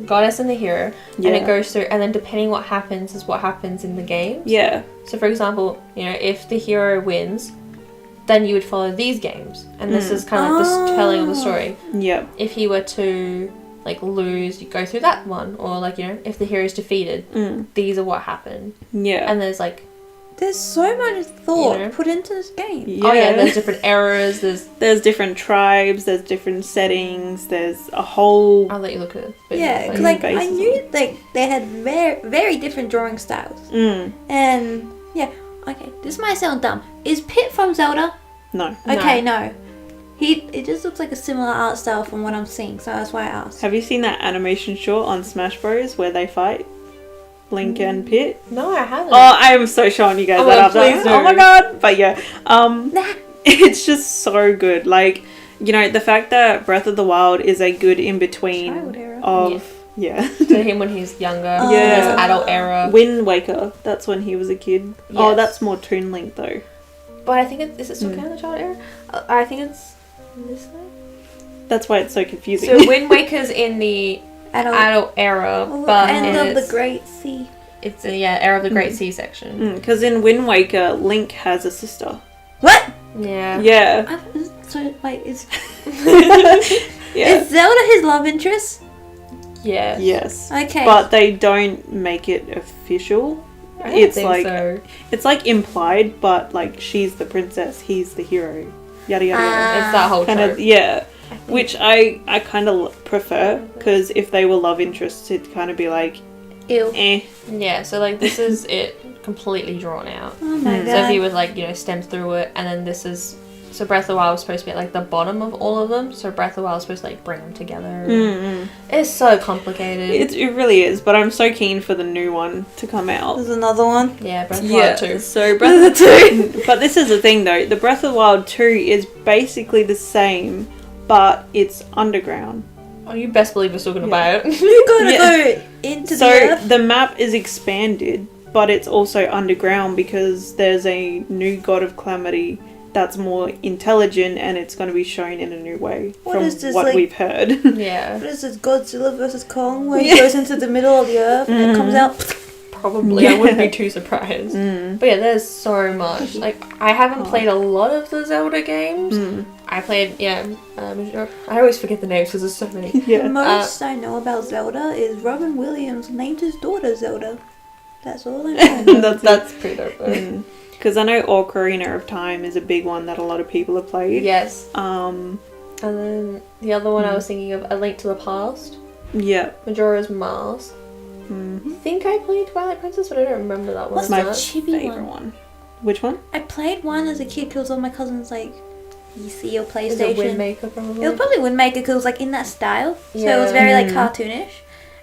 goddess and the hero, and it goes through, and then depending what happens is what happens in the games. Yeah. So for example, if the hero wins, then you would follow these games, and this is kind of like the telling of the story. Yeah. If he were to like lose, you go through that one, or like if the hero is defeated, these are what happened. Yeah. And there's like There's so much thought put into this game. oh yeah, there's different eras. There's different tribes. There's different settings. There's a whole. I'll let you look at it. But Yeah, because like I knew like they had very different drawing styles, and yeah. Okay, this might sound dumb. Is Pit from Zelda? No. Okay, no. It just looks like a similar art style from what I'm seeing, so that's why I asked. Have you seen that animation short on Smash Bros where they fight Link and Pit? No, I haven't. Oh, I am so showing you guys that up. Please do. Oh my god! But yeah, it's just so good. Like, you know, the fact that Breath of the Wild is a good in between Child era. of to him when he's younger. Yeah. His adult era. Wind Waker. That's when he was a kid. Yes. Oh, that's more Toon Link though. But I think is it still counting the child era? I think it's this way. That's why it's so confusing. So Wind Waker's in the adult era, but end of the Great Sea. It's era of the Great Sea section. Because in Wind Waker, Link has a sister. What? Yeah. Yeah. So wait, is Yeah. is Zelda his love interest? Yeah. Yes. Okay. But they don't make it official. I don't It's think like so. it's like implied, but like she's the princess, he's the hero. Yada yada yada. It's that whole Kind trope. of, yeah. Which I kind of prefer, because if they were love interests, it'd kind of be like, Ew. eh. Yeah, so like this is it completely drawn out. Oh my So god. if you would like, stems through it, and then this is so Breath of the Wild was supposed to be at like the bottom of all of them. So Breath of the Wild was supposed to like bring them together. It's so complicated. It really is, but I'm so keen for the new one to come out. There's another one. Yeah, Breath of the Wild too. So Breath of the 2. But this is the thing though, the Breath of the Wild 2 is basically the same, but it's underground. Oh, you best believe we're still gonna buy it. You gotta go into So the earth. the map is expanded, but it's also underground because there's a new god of calamity that's more intelligent, and it's going to be shown in a new way What from is this, what like- we've heard. Yeah, What is this, Godzilla versus Kong, where he goes into the middle of the earth and it comes out? probably. I wouldn't be too surprised. But yeah, there's so much. Like, I haven't played a lot of the Zelda games. I played, I always forget the names because there's so many. Yeah. The most I know about Zelda is Robin Williams named his daughter Zelda. That's all I know. That's pretty dope though. Because I know Ocarina of Time is a big one that a lot of people have played. Yes. Um, And then the other one I was thinking of, A Link to the Past. yeah. Majora's Mask. I think I played Twilight Princess, but I don't remember that one. What's My that chibi favorite one. Which one? I played one as a kid because all my cousins like PC or Is it Wind PlayStation. Maker probably? It was probably Wind Maker because it was like in that style. So it was very like cartoonish.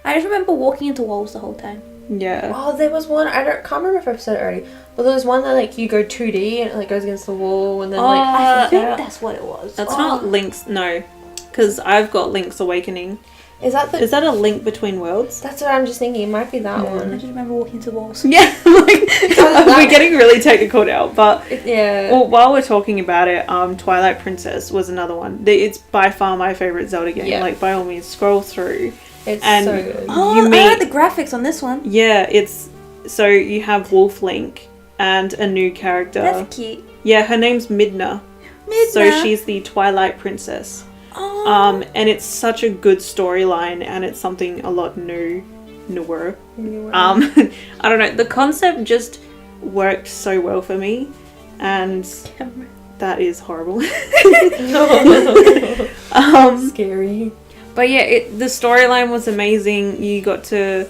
I just remember walking into walls the whole time. Yeah. Oh, there was one, can't remember if I've said it already, but there was one that like you go 2D and it like goes against the wall and then I think yeah. that's what it was. That's not Link's, no. Because I've got Link's Awakening. Is that the... Is that a Link Between Worlds? That's what I'm just thinking, it might be that I one. just remember walking into walls. Yeah, like, we're getting really technical now, but Yeah. well, while we're talking about it, Twilight Princess was another one. It's by far my favorite Zelda game. Yeah. Like, by all means, scroll through. It's and so good. Oh, You I meet- like the graphics on this one. Yeah, it's so you have Wolf Link and a new character. That's cute. Yeah, her name's Midna. Midna. So she's the Twilight Princess. Oh. And it's such a good storyline, and it's something a lot newer. I don't know, the concept just worked so well for me, and that is horrible. Scary. But yeah, the storyline was amazing. You got to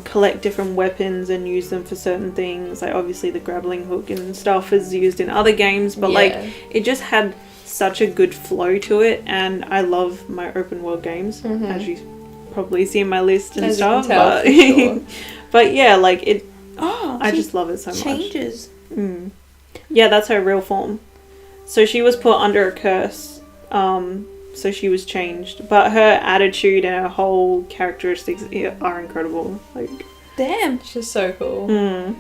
collect different weapons and use them for certain things. Like obviously the grappling hook and stuff is used in other games, but like it just had such a good flow to it, and I love my open world games, as you probably see in my list and As you stuff. can tell, for sure. But yeah, like it. Oh, I just love it so much. changes. Yeah, that's her real form. So she was put under a curse. So she was changed, but her attitude and her whole characteristics are incredible. Like, Damn, She's so cool.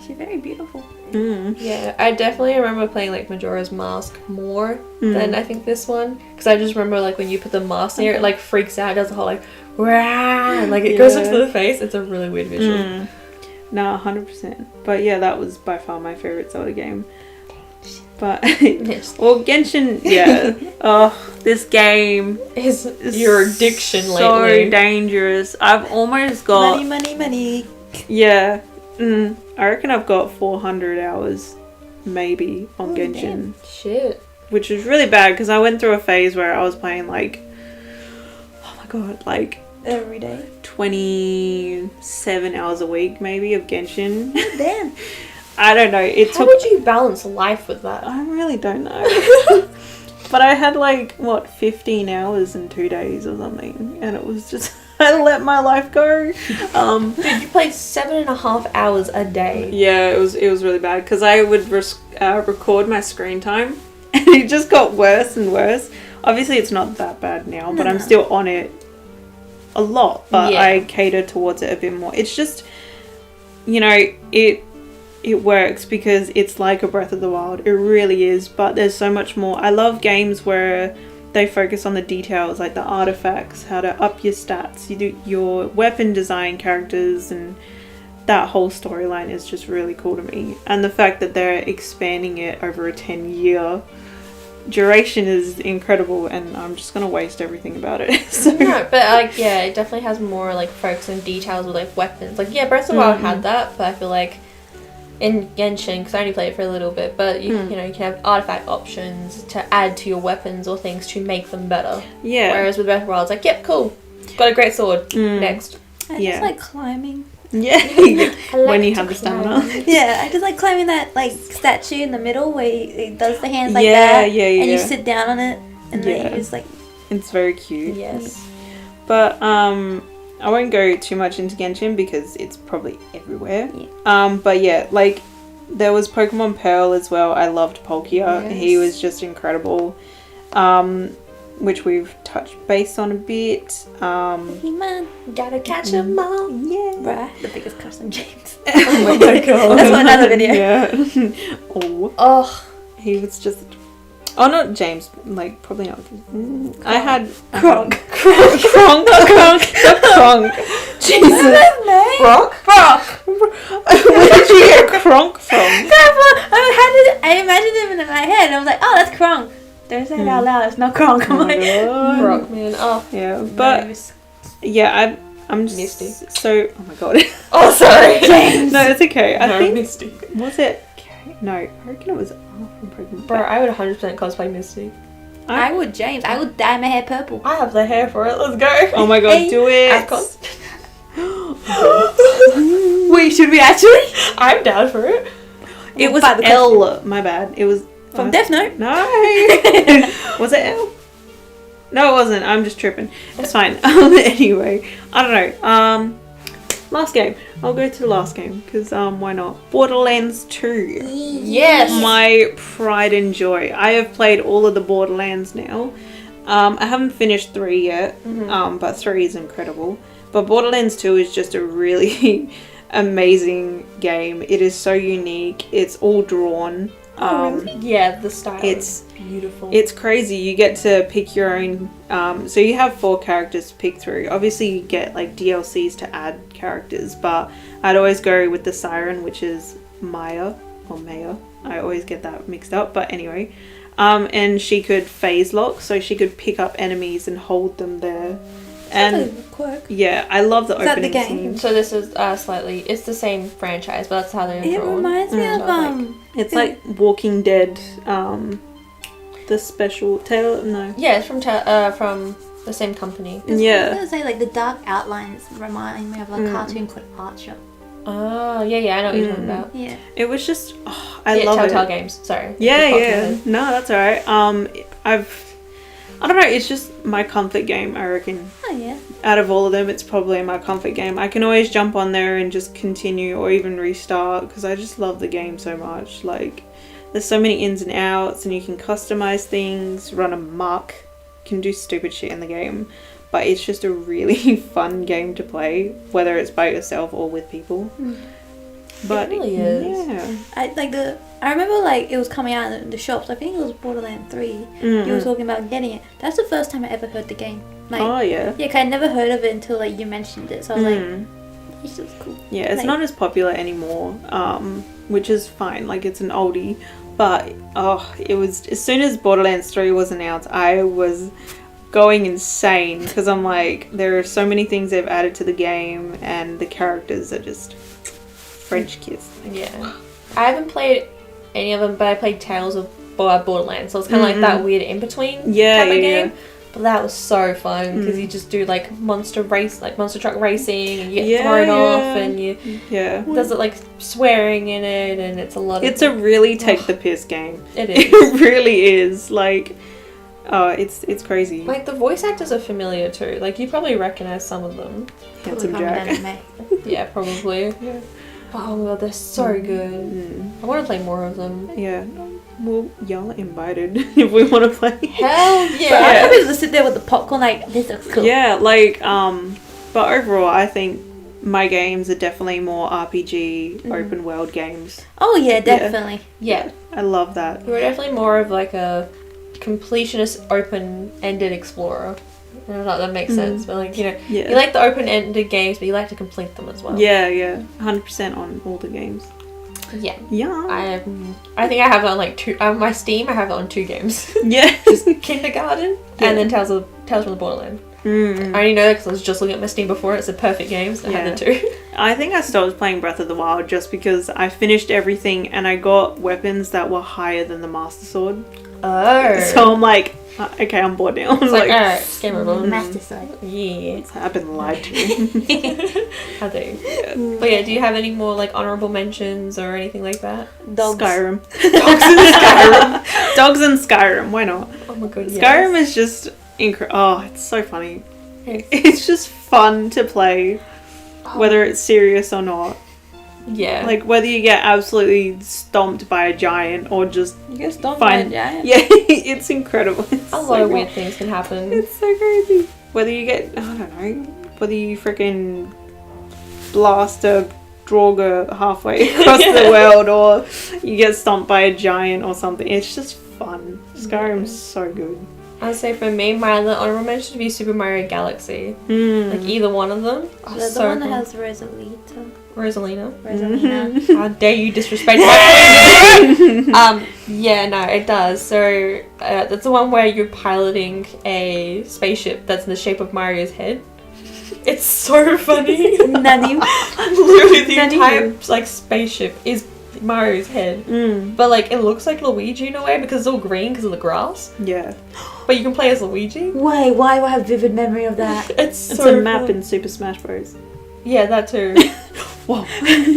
she's very beautiful. Yeah, I definitely remember playing like Majora's Mask more than I think this one, because I just remember like when you put the mask near it, like freaks out, does the whole like rah, and, like it goes into the face. It's a really weird visual. No, 100%. But yeah, that was by far my favorite Zelda game. But well, Genshin, yeah. Oh, this game Is your addiction so lately? dangerous. I've almost got Money. yeah. I reckon I've got 400 hours, maybe, on Genshin. damn. Shit. Which is really bad because I went through a phase where I was playing like, oh my god, like Every day. 27 hours a week maybe of Genshin. Damn. I don't know. How would you balance life with that? I really don't know. But I had like, 15 hours in 2 days or something. And it was just, I let my life go. Dude, you played 7.5 hours a day. Yeah, it was really bad. Because I would record my screen time. And it just got worse and worse. Obviously, it's not that bad now. But I'm still on it a lot. But I cater towards it a bit more. It's just, it works because it's like a Breath of the Wild. It really is. But there's so much more. I love games where they focus on the details, like the artifacts, how to up your stats, you do your weapon design characters, and that whole storyline is just really cool to me. And the fact that they're expanding it over a 10-year duration is incredible, and I'm just gonna waste everything about it. So. No, but it definitely has more like focus and details with like weapons. Like Breath of the Wild had that, but I feel like in Genshin, because I only played it for a little bit, but you can have artifact options to add to your weapons or things to make them better. Yeah. Whereas with Breath of the Wild, it's like, yep, cool, got a great sword. Next. I just like climbing. Yeah. When you have the stamina. Yeah, I just like climbing that like statue in the middle where it does the hands like that. Yeah. And you sit down on it, and then you just like. It's very cute. Yes. But I won't go too much into Genshin because it's probably everywhere. Yeah. But yeah, like there was Pokemon Pearl as well. I loved Palkia. Yes. He was just incredible. Which we've touched base on a bit. Man, gotta catch him all. Yeah. Bruh, the biggest crush on James. Oh my god. That's another video. Yeah. Oh. He was just. Oh, not James. Like, probably not. I had... Kronk. Kronk. Jesus. Kronk? Where did you get Kronk from? I imagined him in my head. I was like, oh, that's Kronk. Don't say it out loud. It's not Kronk. I'm like, Kronk, man. Oh. Yeah, but... Yeah, I'm just... Misty. So... Oh my god. Oh, sorry. James. No, it's okay. I think... Misty. Was it... No, I reckon it was from Pokemon. Bro, I would 100% cosplay Misty. I would James. I would dye my hair purple. I have the hair for it. Let's go. Oh my god, do it. Wait, should we actually? I'm down for it. It was L. My bad. It was from Death Note. No. Was it L? No, it wasn't. I'm just tripping. It's fine. Anyway, I don't know. Last game. I'll go to the last game because why not? Borderlands 2. Yes. My pride and joy. I have played all of the Borderlands now. I haven't finished 3 yet. But 3 is incredible. But Borderlands 2 is just a really amazing game. It is so unique. It's all drawn. Yeah, the style. It's beautiful. It's crazy. You get to pick your own. So you have 4 characters to pick through. Obviously, you get like DLCs to add characters, but I'd always go with the Siren, which is Maya or Maya. I always get that mixed up. But anyway, and she could phase lock, so she could pick up enemies and hold them there. And quirk. Yeah, I love the opening the game? scene. So this is slightly. It's the same franchise, but that's how they're It drawn. reminds me of It's like Walking Dead. The special tale. No. Yeah, it's from the same company. I was gonna say like the dark outlines remind me of a cartoon called Archer. Oh yeah, I know what you're talking about. Yeah. It was just I love Telltale it. Games. Sorry. Yeah. No, that's alright. I don't know, it's just my comfort game, I reckon. Oh yeah. Out of all of them, it's probably my comfort game. I can always jump on there and just continue or even restart because I just love the game so much. Like, there's so many ins and outs and you can customize things, run amok, you can do stupid shit in the game. But it's just a really fun game to play, whether it's by yourself or with people. But it really is. Yeah. I remember like it was coming out in the shops. I think it was Borderlands 3. You were talking about getting it. That's the first time I ever heard the game. Like, oh yeah. Yeah, 'cause I never heard of it until like you mentioned it. So I was like, it's just cool. Yeah, it's not as popular anymore, which is fine. Like, it's an oldie. But it was, as soon as Borderlands 3 was announced, I was going insane because I'm like, there are so many things they've added to the game and the characters are just French kiss. Yeah. I haven't played any of them, but I played Tales of Borderlands, so it's kind of like that weird in-between type of game. But that was so fun because you just do like monster truck racing, and you get thrown off, and you there's like swearing in it, and it's a lot. It's a really take the piss game. It is. It really is. Like, Oh, it's crazy. Like, the voice actors are familiar too. Like, you probably recognize some of them. Handsome Jack. Yeah, probably. Yeah. Oh my god, they're so good. I want to play more of them. Yeah. Well, y'all are invited if we want to play. Hell yeah! So I'm able to sit there with the popcorn like, this looks cool. Yeah, like, but overall, I think my games are definitely more RPG, open world games. Oh yeah, definitely. Yeah. I love that. You're definitely more of like a completionist, open-ended explorer. I don't know if that makes sense, but like, you know, Yeah. you like the open-ended games, but you like to complete them as well. Yeah, 100% on all the games. Yeah. Yeah. I think I have it on like 2, on my Steam, I have it on 2 games. Yeah. Just Kindergarten and then Tales from the Borderland. I only know that because I was just looking at my Steam before. It's a perfect game, so I had the 2. I think I stopped playing Breath of the Wild just because I finished everything and I got weapons that were higher than the Master Sword. Oh. So I'm like, okay, I'm bored now. It's like, alright, it's game over. Master Sword. Yeah. I've been lied to. How do you? But yeah, do you have any more like honorable mentions or anything like that? Dogs. Skyrim. Dogs in Skyrim. Dogs in Skyrim, why not? Oh my god, yes. Skyrim is just incredible. Oh, it's so funny. Yes. It's just fun to play, whether it's serious or not. Yeah. Like, whether you get absolutely stomped by a giant or just You get stomped fine. by a giant. Yeah, it's incredible. It's a lot so of cool. weird things can happen. It's so crazy. Whether you get, I don't know, whether you freaking blast a Draugr halfway across the world or you get stomped by a giant or something. It's just fun. Skyrim's so good. I'd say for me, my other honorable mention would be Super Mario Galaxy. Like either one of them. Oh, The so one that cool. has Rosalita. Rosalina. How dare you disrespect my yeah, no, it does. So that's the one where you're piloting a spaceship that's in the shape of Mario's head. It's so funny. Nani. Literally the entire like spaceship is Mario's head, but like it looks like Luigi in a way because it's all green because of the grass. Yeah. But you can play as Luigi. Wait, why do I have vivid memory of that? It's It's so a map fun. in Super Smash Bros. Yeah, that too. Whoa.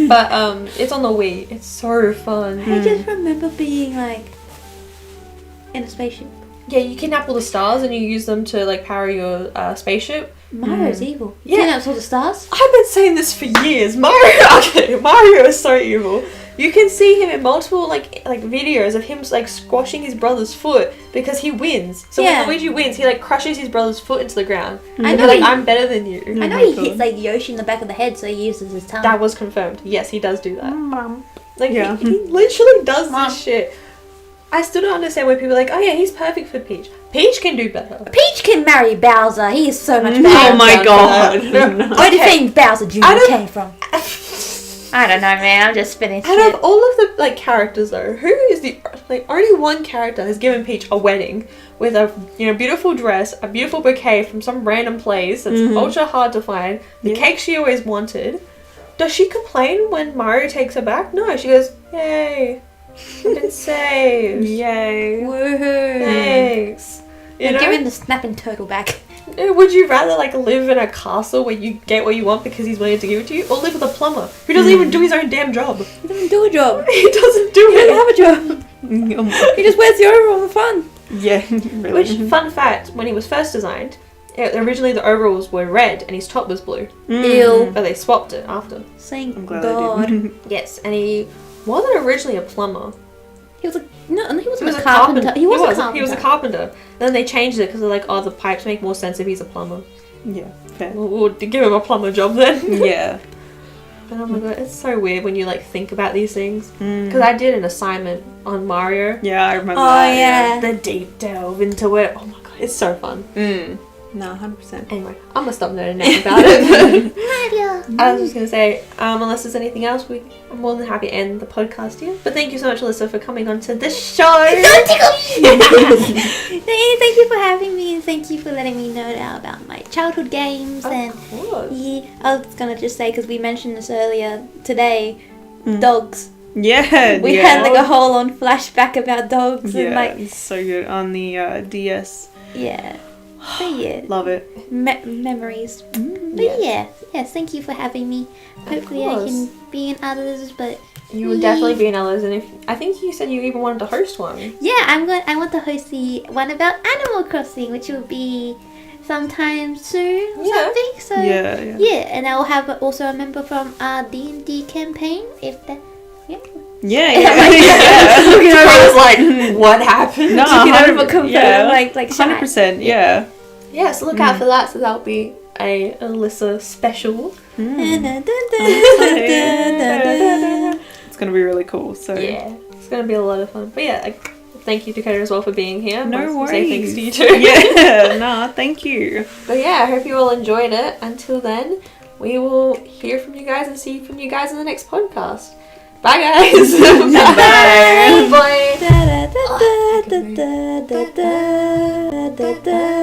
But it's on the Wii. It's so fun. I just remember being like in a spaceship. Yeah, you kidnap all the stars and you use them to like power your spaceship. Mario's evil. Yeah. You kidnaps all the stars? I've been saying this for years. Mario is so evil. You can see him in multiple like videos of him like squashing his brother's foot because he wins. So Yeah. when Luigi wins, he like crushes his brother's foot into the ground. I And know like, he- I'm better than you. I Oh know my he God. hits like Yoshi in the back of the head, so he uses his tongue. That was confirmed. Yes, he does do that. Mom. Like Yeah. he literally does Mom. this shit. I still don't understand why people are like, oh yeah, he's perfect for Peach. Peach can do better. Peach can marry Bowser. He is so much Oh better. my down for god. that. No. Where do you think Bowser Jr. Out of- came from? I don't know, man. I'm just spinning Out shit. of all of the like characters though, who is the like only one character has given Peach a wedding with a beautiful dress, a beautiful bouquet from some random place that's ultra hard to find, the cake she always wanted. Does she complain when Mario takes her back? No, she goes, "Yay, I've been saved. Yay. Woohoo! Thanks." You know? Give him the snapping turtle back. Would you rather like live in a castle where you get what you want because he's willing to give it to you, or live with a plumber who doesn't even do his own damn job? He doesn't do a job. He doesn't do He it. doesn't have a job. He just wears the overall for fun. Yeah, really. Which, fun fact, when he was first designed, originally the overalls were red and his top was blue, Ew. but they swapped it after. Thank I'm glad I God. did. Yes, and he wasn't originally a plumber. He was a no. He wasn't He was a carpenter. He was a carpenter. He was a carpenter. Then they changed it because they're like, oh, the pipes make more sense if he's a plumber. Yeah, fair. We'll give him a plumber job then. Yeah. But oh my god, it's so weird when you like think about these things. Because I did an assignment on Mario. Yeah, I remember Oh that. yeah. The deep delve into it. Oh my god, it's so fun. No, 100%. Anyway, I'm gonna stop nerding out about it. Mario. I was just gonna say, unless there's anything else, I'm more than happy to end the podcast here. But thank you so much, Alyssa, for coming on to the show. Don't tickle me. Thank you for having me, and thank you for letting me know about my childhood games. And Of course. yeah, I was gonna just say because we mentioned this earlier today, dogs. Yeah, We yeah. had like a whole on flashback about dogs and Yeah, like it's so good on the DS. yeah. But yeah, Love it. memories. But yes, thank you for having me. Hopefully I course. can be in others, but You would definitely be in Ella's, and I think you said you even wanted to host one. Yeah, I want to host the one about Animal Crossing, which will be sometime soon or something. So yeah, and I will have also a member from our D&D campaign if that. I was like, what happened? No, like 100%. Yeah. Yeah, so look out for that. So that'll be a Alyssa special. It's gonna be really cool. So yeah, it's gonna be a lot of fun. But yeah, thank you, Dakota, as well, for being here. No worries. Say thanks to you too. Thank you. But yeah, I hope you all enjoyed it. Until then, we will hear from you guys and see from you guys in the next podcast. Bye, guys. Bye. Bye.